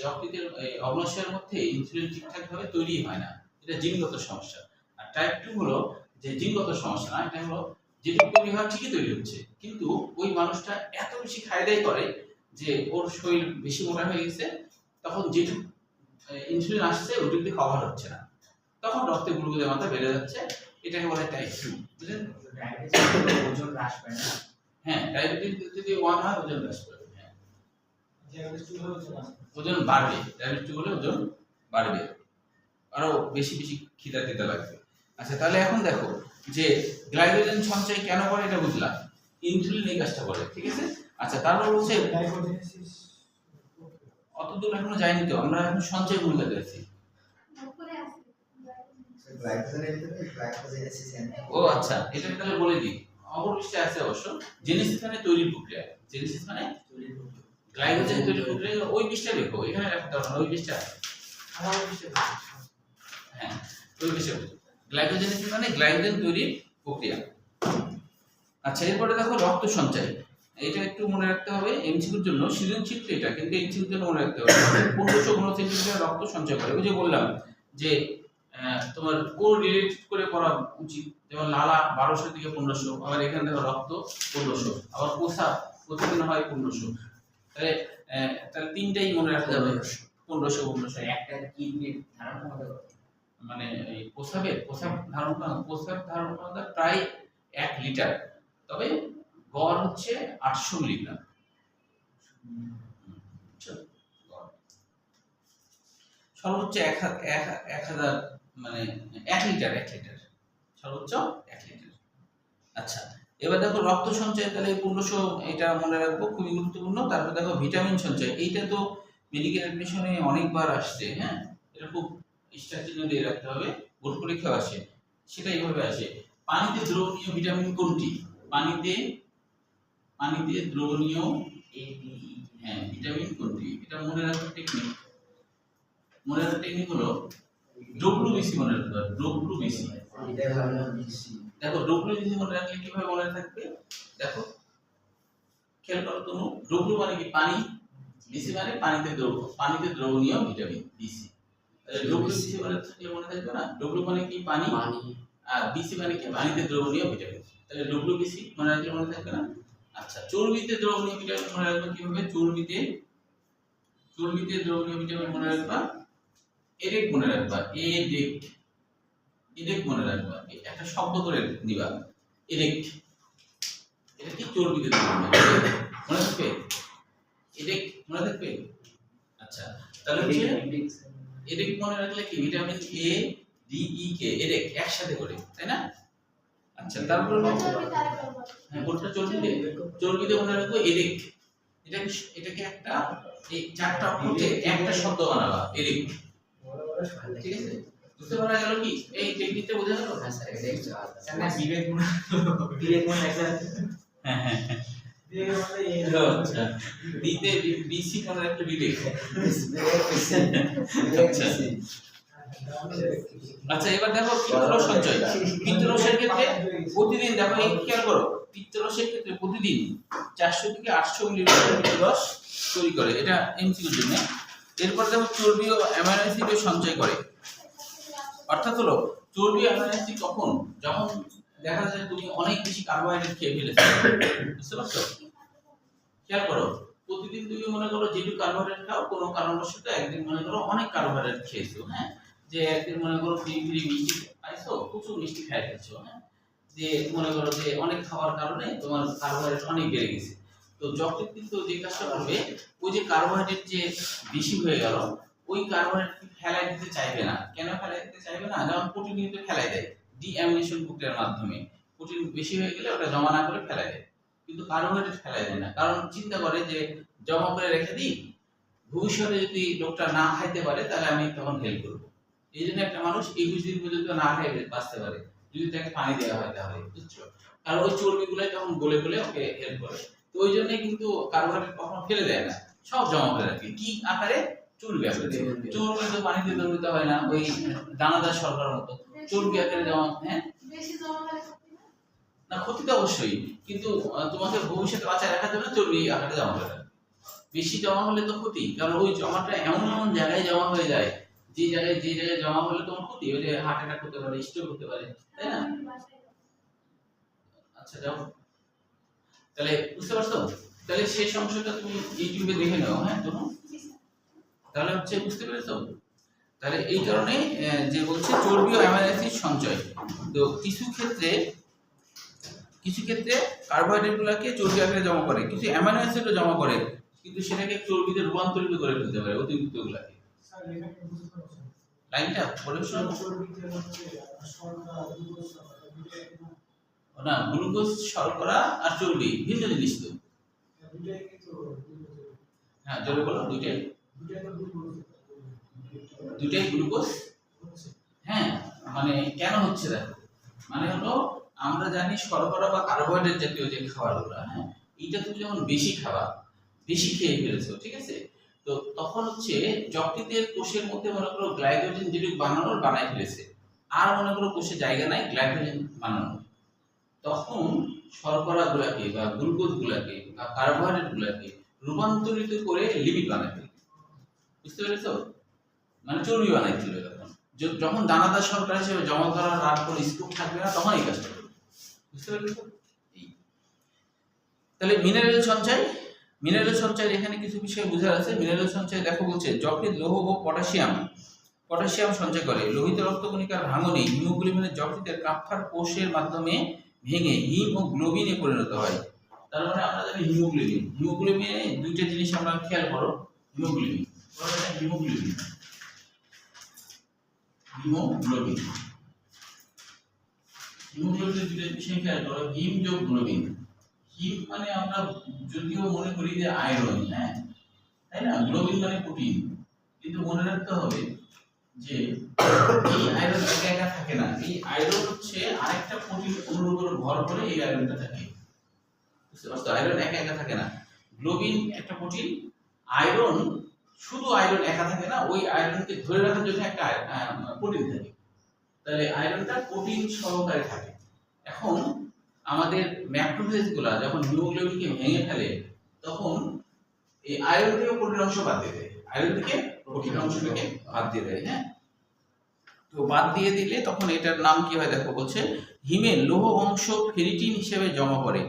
যকৃতের অগ্ন্যাশয়ের মধ্যে ইনসুলিন ঠিকঠাক ভাবে তৈরি হয় না, এটা জিনগত সমস্যা। আর টাইপ 2 হলো যে জিনগত সমস্যা না, এটা হলো যেটুকু তৈরি হয় ঠিকই তৈরি হচ্ছে, কিন্তু ওই মানুষটা এত বেশি খায় দায় করে যে ওর শরীর বেশি মোটা হয়ে গেছে, তখন যেটুকু ইনসুলিন আসছে ওইটুকু দিয়ে কভার হচ্ছে না, তখন রক্তে গ্লুকোজের মাত্রা বেড়ে যাচ্ছে। এটাকে বলে টাইপ 2। বুঝলেন? ওজন হ্রাস পায় না। হ্যাঁ, ডায়াবেটিস যদি 1 হয় ওজন হ্রাস পাবে। হ্যাঁ, ডায়াবেটিস 2 হলে ওজন আসবে। ওজন বাড়বে। ডায়াবেটিস 2 হলে ওজন বাড়বে, আরো বেশি বেশি খিদা টিদা লাগবে। আচ্ছা, তাহলে এখন দেখো যে গ্লাইকোজেন সঞ্চয় কেন করে এটা বুঝলাম, ইনসুলিন এই কাজটা করে। ঠিক আছে, আচ্ছা তারপর বলছে গ্লাইকোজেনেসিস অতদূর এখনো যাইনি তো, আমরা এখন সঞ্চয় ভূমিকা দেখছি। গ্লাইকোজেনের ভিতরে গ্লাইকোজেনেসিস এনজাইম। ও আচ্ছা, এটা তাহলে বলে দিই, অপর পৃষ্ঠে আছে অবশ্য। জেনেসিস মানে তৈরির প্রক্রিয়া, জেনেসিস মানে গ্লাইকোজেন তৈরির প্রক্রিয়া। ওই পৃষ্ঠা দেখো, এখানে রাখতে হবে না, ওই পৃষ্ঠা। আমার বিষয়ে হ্যাঁ, ওই পৃষ্ঠা। গ্লাইকোজেনেসিস মানে গ্লাইকোজেন তৈরির প্রক্রিয়া। আচ্ছা, এরপরে দেখো রক্ত সঞ্চয়। এটা একটু মনে রাখতে হবে এমসিকিউর জন্য, সৃজনশীল এটা কিন্তু এমসিকিউর জন্য মনে রাখতে হবে। 1500 ঘন সেন্টিমিটার রক্ত সঞ্চয় করে। ওই যে বললাম যে তোমার কোর রিলেটেড করে করা উচিত, যেমন লালা 1200 থেকে 1500, আবার এখানে দেখো রক্ত 1500, আবার প্রস্রাব প্রতিদিন হয় 1500। তাহলে তাহলে তিনটাই মনে রাখা যাবে 1500 একটা কিডনির ধারণ ক্ষমতা কত? মানে এই প্রস্রাব ধারণ ক্ষমতা প্রায় 1 লিটার, তবে গড় হচ্ছে 800 মিলিগ্রাম। বুঝছো? গড়। সর্বোচ্চ 1000 মানে 1 লিটার সর্বোচ্চ 1 লিটার। আচ্ছা, এবার দেখো রক্ত সঞ্চয়, তাহলে 1500 এটা মনে রাখবো, খুবই গুরুত্বপূর্ণ। তারপর দেখো ভিটামিন সঞ্চয়, এইটা তো মেডিকেল অ্যাডমিশনে অনেকবার আসছে, হ্যাঁ, এটা খুব স্ট্রাকচার দিয়ে রাখতে হবে, বোর্ড পরীক্ষা আসে, সেটা এইভাবে আসে। পানিতে দ্রবণীয় ভিটামিন কোনটি? পানিতে দ্রবণীয় হ্যাঁ ভিটামিন কোনটি? এটা মনে রাখার টেকনিক হলো ডব্লিউবিসি মনে রাখতে হবে, ডব্লিউবিসি। দেখো ডব্লিউবিসি মনে রাখলে কিভাবে মনে থাকবে, দেখো খেয়াল করো তুমি, ডব্লিউ মানে কি পানি, বিসি মানে পানিতে দ্রবণীয় ভিটামিন বিসি। ডব্লিউবিসি মনে থাকলে মনে থাকবে না, ডব্লিউ মানে কি পানি, আর বিসি মানে কি পানিতে দ্রবণীয় ভিটামিন, তাহলে ডব্লিউবিসি মনে রাখলে মনে থাকবে না। আচ্ছা, চর্বিতে দ্রবণীয় ভিটামিন মনে রাখবে কিভাবে, চর্বিতে দ্রবণীয় ভিটামিন মনে রাখবা, এডেক মনে রাখবা, এডেক মনে রাখবা, একটা শব্দ করে দিবা, এডেক। এটা কি চর্বিতে দ্রবণীয় মনে থাকবে, এডেক মনে থাকবে। আচ্ছা, তাহলে হচ্ছে এডেক মনে রাখলে কি ভিটামিন এ ডি ই কে, এডেক একসাথে করে, তাই না? আচ্ছা, তারপর হ্যাঁ কোনটা চর্বিতে মনে রাখবো এডেক। এটাকে একটা এই চারটা অক্ষরে একটা শব্দ বানাবা, এডেক। ঠিক আছে, বুঝতে পারা গেল কি এই টেকনিকটা বোঝা গেল? হ্যাঁ স্যার, এটা একটু আলাদা। স্যার বিবেক মনে একটা হ্যাঁ বিবেক মানে এই আচ্ছা, বিতে বিসি মনে রাখলে বিবেক। আচ্ছা, এবার দেখো পিত্তরস সঞ্চয়। পিত্তরসের ক্ষেত্রে প্রতিদিন দেখো এই খেয়াল করো, পিত্তরসের ক্ষেত্রে প্রতিদিন 400 থেকে 800 মিলিলিটার পিত্তরস তৈরি করে, এটা এমসিকিউর জন্য। এরপর দেখো চর্বি ও অ্যামাইনো অ্যাসিড সঞ্চয় করে, অর্থাৎ হলো চর্বি অ্যামাইনো অ্যাসিড কখন, যখন দেখা যায় তুমি অনেক বেশি কার্বোহাইড্রেট খেয়ে ফেলেছো, বুঝতে পারছো? খেয়াল করো, প্রতিদিন তুমি মনে করো যেটুকু কার্বোহাইড্রেট খাও, কোনো কারণবশত একদিন মনে করো অনেক কার্বোহাইড্রেট খেয়েছো, হ্যাঁ, যে একদিন মনে করো ফ্রি মিষ্টি খাইছো, প্রচুর মিষ্টি খাই ফেলছো, হ্যাঁ, যে মনে করো যে অনেক খাওয়ার কারণে তোমার কার্বোহাইড্রেট অনেক বেড়ে গেছে। তো যখন কিন্তু যে কাজটা করবে, ওই যে কার্বোহাইড্রেট যে বেশি হয়ে গেল, ওই কার্বোহাইড্রেট ফেলাই দিতে চাইবে না। কেন ফেলাই দিতে চাইবে না? যেমন প্রোটিন কিন্তু ফেলাই দেয় ডিঅ্যামিনেশন প্রক্রিয়ার মাধ্যমে, প্রোটিন বেশি হয়ে গেলে ওটা জমা না করে ফেলাই দেয়, কিন্তু কার্বোহাইড্রেট ফেলাই দেয় না, কারণ চিন্তা করে যে জমা করে রেখে দিই, ভবিষ্যতে যদি লোকটা না খাইতে পারে তাহলে আমি তখন হেল্প করবো। এই জন্য একটা মানুষ 21 দিন পর্যন্ত না খেয়ে বাঁচতে পারে যদি তাকে পানি দেওয়া হয়, তাহলে বুঝছো? কারণ ওই চর্বিগুলাই তখন গলে গলে ওকে হেল্প করে। তো ওই জন্যই কিন্তু কার্বোহাইড্রেট কখনো ফেলে দেয় না, সব জমা করে রাখে, কি আকারে? চর্বি আকারে। চর্বি তো পানিতে দ্রবীভূত হয় না, ওই দানাদার শর্করার মতো চর্বি আকারে জমা। হ্যাঁ, বেশি জমা হলে ক্ষতি না? না, ক্ষতি তো অবশ্যই, কিন্তু তোমাকে ভবিষ্যতে বাঁচায় রাখার জন্য চর্বি আকারে জমা করে রাখবে। বেশি জমা হলে তো ক্ষতি, কারণ ওই জমাটা এমন এমন জায়গায় জমা হয়ে যায়, যে জায়গায় জমা হলে তোমার ক্ষতি, ওই যে হার্ট অ্যাটাক হতে পারে, স্ট্রোক হতে পারে, তাই না? আচ্ছা, যাও তাহলে, বুঝতে পারছো? তাহলে সেই অংশটা তুমি ইউটিউবে দেখে নাও, হ্যাঁ তুমি, তাহলে হচ্ছে বুঝতে পেরেছো? তাহলে এই কারণে যে বলছে চর্বি ও অ্যামাইনো অ্যাসিড সঞ্চয়। তো কিছু ক্ষেত্রে কার্বোহাইড্রেট গুলাকে চর্বি আকারে জমা করে, কিছু অ্যামাইনো অ্যাসিডও জমা করে, কিন্তু সেটাকে চর্বিতে রূপান্তরিত করে ফেলতে পারে অতিরিক্ত গুলাকে। স্যার এটাকে বুঝতে পারছেন লাইনটা পড়ে শোনো চর্বিতে হচ্ছে শর্করা গ্লুকোজ না, গ্লুকোজ শর্করা আর চর্বি ভিন্ন জিনিস তো। দুটাই কিন্তু হ্যাঁ, জোরে বলো, দুইটাই গ্লুকোজ। হ্যাঁ, মানে কেন হচ্ছে দেখো, মানে হলো আমরা জানি শর্করা বা কার্বোহাইড্রেট জাতীয় যে খাবারগুলো, হ্যাঁ, এইটা তুমি যখন বেশি খাবা, বেশি খেয়ে ফেলেছো, ঠিক আছে, তো তখন হচ্ছে যকৃতের কোষের মধ্যে মনে করো গ্লাইকোজেন যেটুকু বানানোর বানাই ফেলেছে, আর মনে করো কোষে জায়গা নাই গ্লাইকোজেন বানানোর, তখন শর্করা গুলাকে বা গ্লুকোজ গুলাকে বা কার্বোহাইড্রেট গুলাকে রূপান্তরিত করে লিপিড বানাই ফেলবে, বুঝতে পেরেছো? মানে চর্বি বানাই ফেলবে তখন। যখন দানাদার শর্করা হিসেবে জমা করার আর কোনো স্কোপ থাকবে না, তখন এই কাজটা করবে। বুঝতে পারলি তো? তাহলে মিনারেল সঞ্চয়ের এখানে কিছু বিষয় বোঝার আছে। মিনারেল সঞ্চয় দেখো বলছে যকৃৎ লৌহ ও পটাশিয়াম সঞ্চয় করে। লোহিত রক্তকণিকার ভাঙনে হিমোগ্লোবিনের যকৃতের কাপ্তার কোষের মাধ্যমে ভেঙে হিম ও গ্লোবিনে পরিণত হয়। তার মানে আমরা জানি হিমোগ্লোবিনে দুইটা জিনিস আমরা খেয়াল করো। হিমোগ্লোবিন দুইটা বিষয় খেয়াল করো, হিম যোগ গ্লোবিন। হিম মানে আমরা যদিও মনে করি যে আয়রন, হ্যাঁ তাই না, গ্লোবিন মানে প্রোটিন, কিন্তু মনে রাখতে হবে যে এই আয়রন একা একা থাকে না। এই আয়রন হচ্ছে আরেকটা প্রোটিন অনুর উপর ভর করে এই আয়রনটা থাকে। বুঝতে পারছো? আয়রন একা একা থাকে না। গ্লোবিন একটা প্রোটিন, আয়রন শুধু আয়রন একা থাকে না, ওই আয়রনকে ধরে রাখার জন্য একটা প্রোটিন থাকে। তাহলে আয়রনটা প্রোটিন সহকারে থাকে। এখন আমাদের ম্যাক্রোফেজগুলা যখন হিমোগ্লোবিনকে ভেঙে ফেলে, তখন এই আয়রন থেকে প্রোটিন অংশ বাদ দিয়ে দেয়, হ্যাঁ। তো বাদ দিয়ে দিলে তখন এটার নাম কি হয় দেখো, বলছে হিমের লৌহ অংশ ফেরিটিন হিসেবে জমা পড়ে।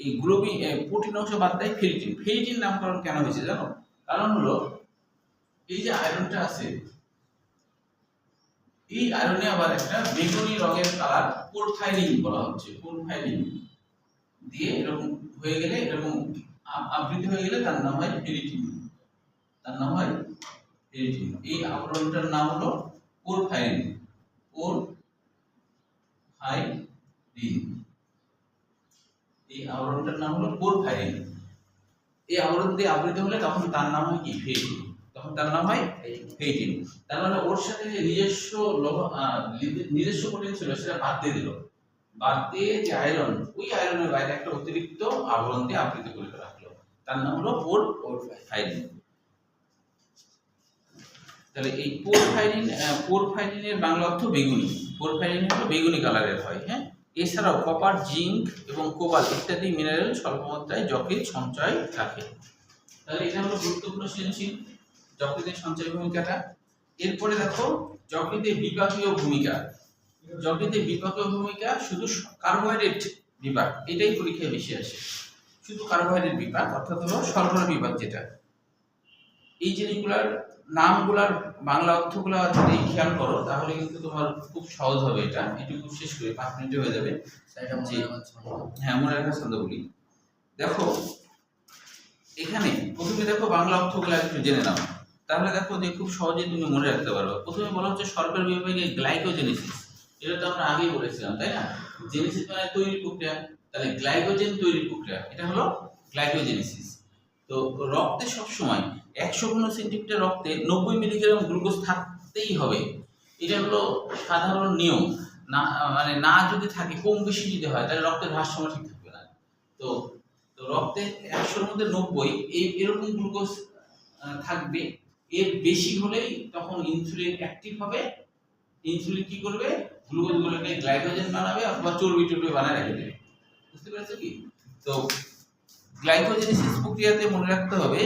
এই গ্লোবিন প্রোটিন অংশ বাদ দেয় ফেরিটিন নামকরণ কেন হয়েছে জানো? কারণ হলো এই যে আয়রনটা আছে, এই আয়রনে আবার একটা বেগুনি রঙের কালার পোরফাইরিন বলা হচ্ছে। পোরফাইরিন দিয়ে এরকম হয়ে গেলে, এরকম আবৃত হয়ে গেলে তার নাম হয় ফেরিটিন। এই আবরণটার নাম হলো পোরফাইরিন। এই আবরণটার নাম হলো পোরফাইরিন। এই আবরণ দিয়ে আবৃত হলে তখন তার নাম হয় কি? ফেরিটিন। তার মানে ওর সাথে যে নিজস্ব প্রোটিন ছিল সেটা বাদ দিয়ে দিল। বাদ দিয়ে যে আয়রন, ওই আয়রনের বাইরে একটা অতিরিক্ত আবরণ দিয়ে আবৃত করে রাখলো, তার নাম হলো পোরফাইরিন। তাহলে এই পোরফাইরিনের বাংলা অর্থ বেগুনি। পোরফাইরিন হলো বেগুনি কালারের হয়, হ্যাঁ। এছাড়াও কপার, জিঙ্ক এবং কোবাল্ট ইত্যাদি মিনারেল স্বল্প মাত্রায় যকৃৎ সঞ্চয় রাখে। তাহলে এটা হলো গুরুত্বপূর্ণ সৃজনশীল, যকৃতের সঞ্চয় ভূমিকাটা। এরপরে দেখো যকৃতের বিপাকীয় ভূমিকা। শুধু কার্বোহাইড্রেট বিপাক, এটাই পরীক্ষায় বেশি আসে। শুধু কার্বোহাইড্রেট বিপাক, অর্থাৎ হলো শর্করা বিপাক যেটা। এই জিনিসগুলার নামগুলার বাংলা অর্থগুলো যদি খেয়াল করো তাহলে কিন্তু তোমার খুব সহজ হবে। এটা এটুকু শেষ করে 5 মিনিটে হয়ে যাবে। হ্যাঁ, মনে রাখার ছন্দগুলি দেখো। এখানে প্রথমে দেখো বাংলা অর্থগুলো একটু জেনে নাও, তাহলে দেখো যে খুব সহজেই তুমি মনে রাখতে পারবে। প্রথমে বলা হচ্ছে শর্করা বিভাগে গ্লাইকোজেনেসিস। এটা তো আমরা আগেই বলেছিলাম, তাই না? জেনেসিস মানে তৈরি প্রক্রিয়া, তাহলে গ্লাইকোজেন তৈরি প্রক্রিয়া, এটা হলো গ্লাইকোজেনেসিস। তো রক্তে সবসময় 100 ঘন সেন্টিমিটার রক্তে 90 মিলিগ্রাম গ্লুকোজ থাকতেই হবে। এটা হলো সাধারণ নিয়ম। মানে না যদি থাকে, কম বেশি যদি হয়, তাহলে রক্তের ভারসাম্য ঠিক থাকবে না। তো রক্তে 100-র মধ্যে 90 এরকম গ্লুকোজ থাকবে। এর বেশি হলেই তখন ইনসুলিন অ্যাক্টিভ হবে। ইনসুলিন কি করবে? গ্লুকোজগুলোকে গ্লাইকোজেন বানাবে অথবা চর্বি বানায় রেখে দেবে। বুঝতে পেরেছো কি? তো গ্লাইকোজেনেসিস প্রক্রিয়াতে মনে রাখতে হবে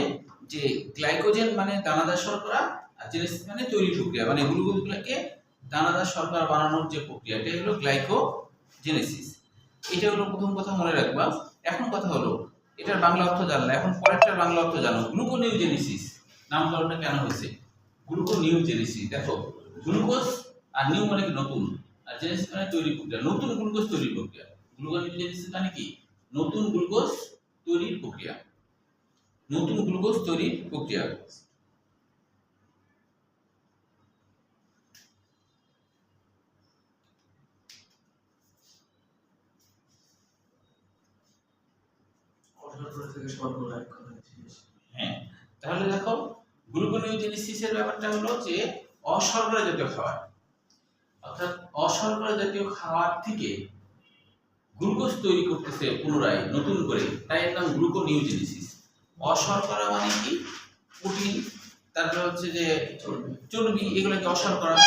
যে গ্লাইকোজেন মানে দানাদার শর্করা, আর জেনেসিস মানে তৈরি প্রক্রিয়া, মানে গ্লুকোজগুলোকে দানাদার শর্করা বানানোর যে প্রক্রিয়া, এটা হলো গ্লাইকোজেনেসিস। এটা হলো প্রথম কথা মনে রাখবা। এখন কথা হলো এটার বাংলা অর্থ জানলা, এখন পরেরটার বাংলা অর্থ জানো। গ্লুকোনিওজেনেসিস নামকরণটা কেন হয়েছে? গ্লুকোনিওজেনেসিস, দেখো গ্লুকোজ আর নিউ মানে কি নতুন, আর জেনেসিস মানে তৈরি প্রক্রিয়া, নতুন গ্লুকোজ তৈরি প্রক্রিয়া। গ্লুকোনিওজেনেসিস মানে কি? নতুন গ্লুকোজ তৈরির প্রক্রিয়া। হ্যাঁ, তাহলে দেখো গ্লুকোনিওজেনেসিসের ব্যাপারটা হলো যে অশর্করা জাতীয় খাবার, অর্থাৎ অশর্করা জাতীয় খাবার থেকে গ্লুকোজ তৈরি করতেছে পুনরায় নতুন করে, তাই এর নাম গ্লুকোনিওজেনেসিস। অশর্করা মানে কি? প্রোটিন, তারপরে হচ্ছে যে চর্বি, এগুলোকে অশর্করা।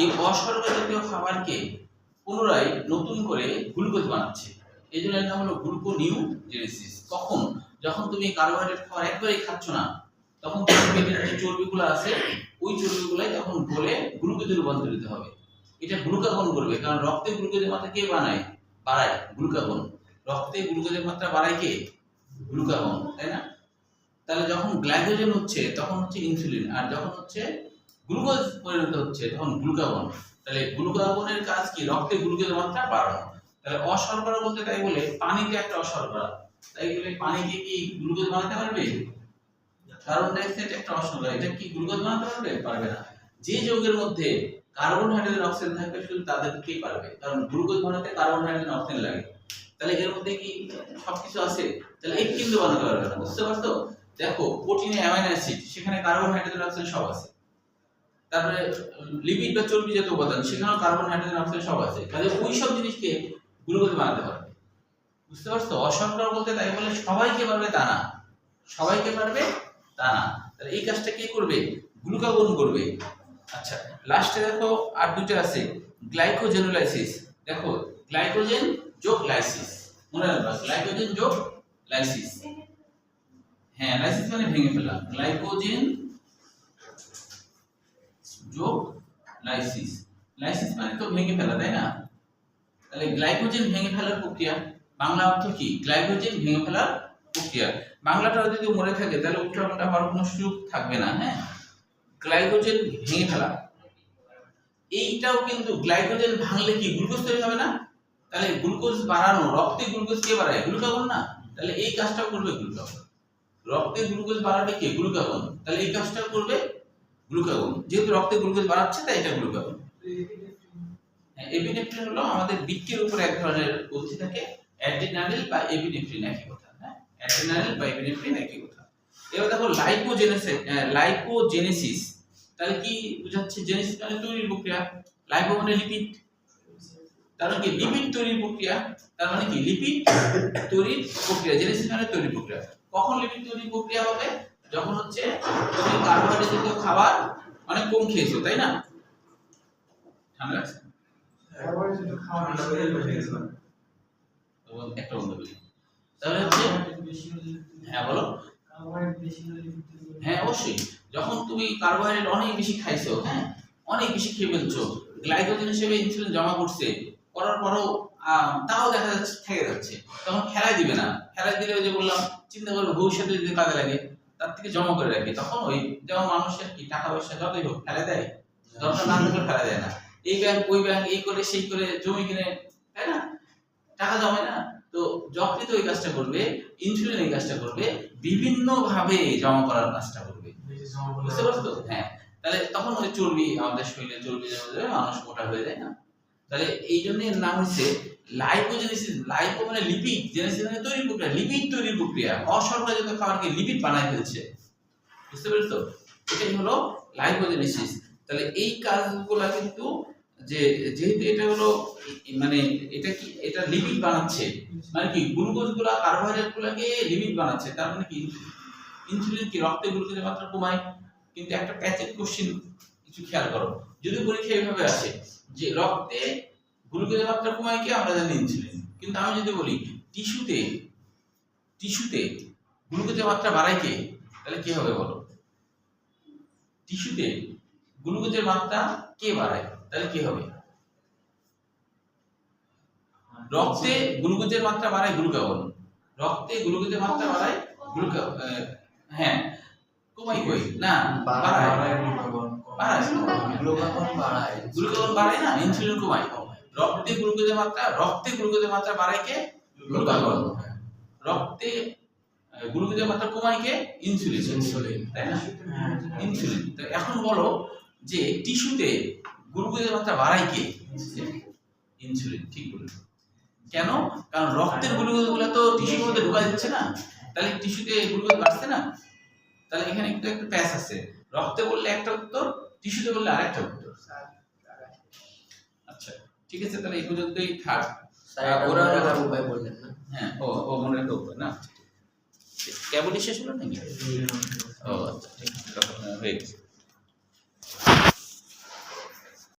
এই অশর্করা জাতীয় খাবারকে পুনরায় নতুন করে গ্লুকোজ বানাচ্ছে, এই জন্য এর নাম হলো গ্লুকোনিওজেনেসিস। কখন? যখন তুমি কার্বোহাইড্রেট খাবার একবারেই খাচ্ছ না, তখন তোমার পেটের যে চর্বিগুলো আছে ওই চর্বিগুলাই তখন গলে গ্লুকোজে রূপান্তরিত হবে। এটা গ্লুকাগন করবে, কারণ রক্তে গ্লুকোজের মাত্রা কে বাড়ায় গ্লুকাগন। রক্তে গ্লুকোজের মাত্রা বাড়ায় কে? গ্লুকাগন, তাই না? তাহলে যখন গ্লাইকোজেন হচ্ছে তখন হচ্ছে ইনসুলিন, আর যখন হচ্ছে গ্লুকোজ পরিণত হচ্ছে তখন গ্লুকাগন। তাহলে গ্লুকাগনের কাজ কি? রক্তে গ্লুকোজের মাত্রা বাড়ানো। তাহলে অশর্করা বলতে তাই বলে পানিতে একটা অশর্করা, তাই বলে পানিকে কি গ্লুকোজ বানাতে পারবে? কার্বন ডাই অক্সাইড একটা অশর্করা, এটা কি গ্লুকোজ বানাতে পারবে না। যে যৌগের মধ্যে কার্বন হাইড্রোজেন অক্সিজেন থাকবে শুধু তাদেরকেই পারবে, কারণ গ্লুকোজ বানাতে কার্বন হাইড্রোজেন অক্সিজেন লাগে। তাহলে এর মধ্যে কি সবকিছু আছে? তাহলে এই কিন্তু বানাতে পারবে না, বুঝতে পারছো? দেখো প্রোটিনে অ্যামাইনো অ্যাসিড, সেখানে কার্বন হাইড্রোজেন অক্সিজেন সব আছে। তারপরে লিপিড বা চর্বি জাতীয় উপাদান, সেখানেও কার্বন হাইড্রোজেন অক্সিজেন সব আছে। তাহলে ওই সব জিনিসকে গ্লুকোজ বানাতে পারবে, বুঝতে পারছো? অশর্করা বলতে তাই বলে সবাইকে পারবে তা না, সবাইকে পারবে তা না। তাহলে এই কাজটা কে করবে? গ্লুকাগন করবে। আচ্ছা, লাস্টে দেখো আর দুটো আছে, গ্লাইকোজেনোলাইসিস। দেখো গ্লাইকোজেন যোগ লাইসিস, মনে রাখবা গ্লাইকোজেন যোগ লাইসিস। হ্যাঁ, লাইসিস মানে ভেঙে ফেলা, গ্লাইকোজেন যোগ লাইসিস। লাইসিস মানে তো ভেঙে ফেলা, তাই না? তাহলে গ্লাইকোজেন ভেঙে ফেলার প্রক্রিয়া, বাংলা অর্থ কি? গ্লাইকোজেন ভেঙে ফেলার প্রক্রিয়া। বাংলাটা যদি মনে থাকে তাহলে উচ্চারণটা হওয়ার কোনো সুযোগ থাকবে না। হ্যাঁ, গ্লাইকোজেন ভেঙে ফেলা, এইটাও কিন্তু গ্লাইকোজেন ভাঙলে কি গ্লুকোজ তৈরি হবে না? তাহলে গ্লুকোজ বাড়ানো, রক্তে গ্লুকোজ কে বাড়ায়? গ্লুকাগন না? তাহলে এই কাজটাও করবে গ্লুকাগন। রক্তে গ্লুকোজ বাড়াবে কে? গ্লুকাগন। তাহলে এই কাজটাও করবে গ্লুকাগন, যেহেতু রক্তে গ্লুকোজ বাড়াচ্ছে তাই এটা গ্লুকাগন। হ্যাঁ, এপিনেফ্রিন হলো আমাদের বৃক্কের উপরে এক ধরনের গ্রন্থি থাকে, অ্যাড্রিনালিন বা এপিনেফ্রিন একই কথা। হ্যাঁ, অ্যাড্রিনালিন বা এপিনেফ্রিন একই কথা। এবার দেখো লাইপোজেনেসিস, তাহলে কি বোঝাচ্ছে? জেনেসিস মানে তৈরির প্রক্রিয়া, লাইপো মানে লিপিড, তার মানে কি লিপিড তৈরির প্রক্রিয়া। তার মানে কি লিপিড তৈরির প্রক্রিয়া, জেনেসিস মানে তৈরির প্রক্রিয়া। কখন লিপিড তৈরির প্রক্রিয়া হবে? যখন হচ্ছে তুমি কার্বোহাইড্রেট জাতীয় খাবার অনেক কম খেয়েছো, তাই না? ঠান্ডা লাগছে? তারপরে যদি খাওয়া একটা বন্ধ করি, তাহলে হচ্ছে হ্যাঁ বলো। হ্যাঁ অবশ্যই, যখন তুমি কার্বোহাইড্রেট অনেক বেশি খাইছো, হ্যাঁ অনেক বেশি খেয়ে ফেলছো, গ্লাইকোজেন হিসেবে ইনসুলিন জমা করছে, করার পরও তাও দেখা যাচ্ছে থেকে যাচ্ছে, তখন ফেলাই দিবে না। ফেলাই দিলে ওই যে বললাম, চিন্তা করবে ভবিষ্যতে যদি কাজে লাগে, তার থেকে জমা করে রাখি। তখন ওই যেমন মানুষের কি টাকা পয়সা যতই হোক ফেলে দেয়, দরকার না থাকলে ফেলা দেয় না। এই ব্যাংক ওই ব্যাংক, এই করে সেই করে জমি কিনে, তাই না? টাকা জমায় না? তো যকৃৎ ওই কাজটা করবে, ইনসুলিন এই কাজটা করবে, বিভিন্ন ভাবে জমা করার কাজটা করবে, বুঝতে পারছো তো? হ্যাঁ, তাহলে তখন ওই চর্বি আমাদের শরীরে চর্বি জমা যাবে, মানুষ মোটা হয়ে যায় না? তাহলে এই জন্য এর নাম হচ্ছে লাইপোজেনেসিস। লাইপো মানে লিপিড, জেনেসিস মানে তৈরির প্রক্রিয়া, লিপিড তৈরির প্রক্রিয়া। অশর্করা যত খাবারকে লিপিড বানায় ফেলছে, বুঝতে পেরেছো? এটাই হলো লাইপোজেনেসিস। তাহলে এই কাজগুলো কিন্তু যেহেতু এটা হলো মানে এটা কি, এটা লিপিড বানাচ্ছে, মানে কি গ্লুকোজ গুলা কার্বোহাইড্রেট গুলাকে লিপিড বানাচ্ছে। তার মানে কি ইনসুলিন কি রক্তে গ্লুকোজের মাত্রা কমায়। কিন্তু একটা প্যাচের কোশ্চেন কিছু খেয়াল করো, যদি পরীক্ষা এইভাবে আসে যে রক্তে গ্লুকোজের মাত্রা কমায় কি, আমরা জানি ইনসুলিন, কিন্তু আমি যদি বলি টিস্যুতে গ্লুকোজের মাত্রা বাড়ায় কে, তাহলে কি হবে বলো? টিস্যুতে গ্লুকোজের মাত্রা কে বাড়ায়, তাহলে কি হবে? রক্তে গ্লুকোজের মাত্রা বাড়ায় গ্লুকাগন, রক্তে গ্লুকোজের মাত্রা বাড়ায় হ্যাঁ কমাই কই না, বাড়ায় গ্লুকাগন বাড়ায় না, ইনসুলিন কমায়। রক্তে গ্লুকোজের মাত্রা বাড়ায় কে? গ্লুকাগন। রক্তে গ্লুকোজের মাত্রা কমায় কে? ইনসুলিন, তাই না? ইনসুলিন। তো এখন বলো যে টিস্যুতে গ্লুকোজের মাত্রা বাড়ায় কে? ইনসুলিন। ঠিক বলেছো। কেন? কারণ রক্তের গ্লুকোজ গুলো তো টিস্যুর মধ্যে ঢোকা যাচ্ছে না, তাহলে টিস্যুতে গ্লুকোজ বাড়ছে না। তাহলে এখানে কিন্তু একটা প্যাচ আছে, রক্তে বললে একটা উত্তর, টিস্যুতে বললে আরেকটা উত্তর। আচ্ছা ঠিক আছে, তাহলে এই পর্যন্তই থাক। ওরা উপায় বললেন না? হ্যাঁ, ও মনে রাখতে উপায় না, কেবলই শেষ হলো নাকি? ও আচ্ছা, ঠিক আছে, হয়ে গেছে।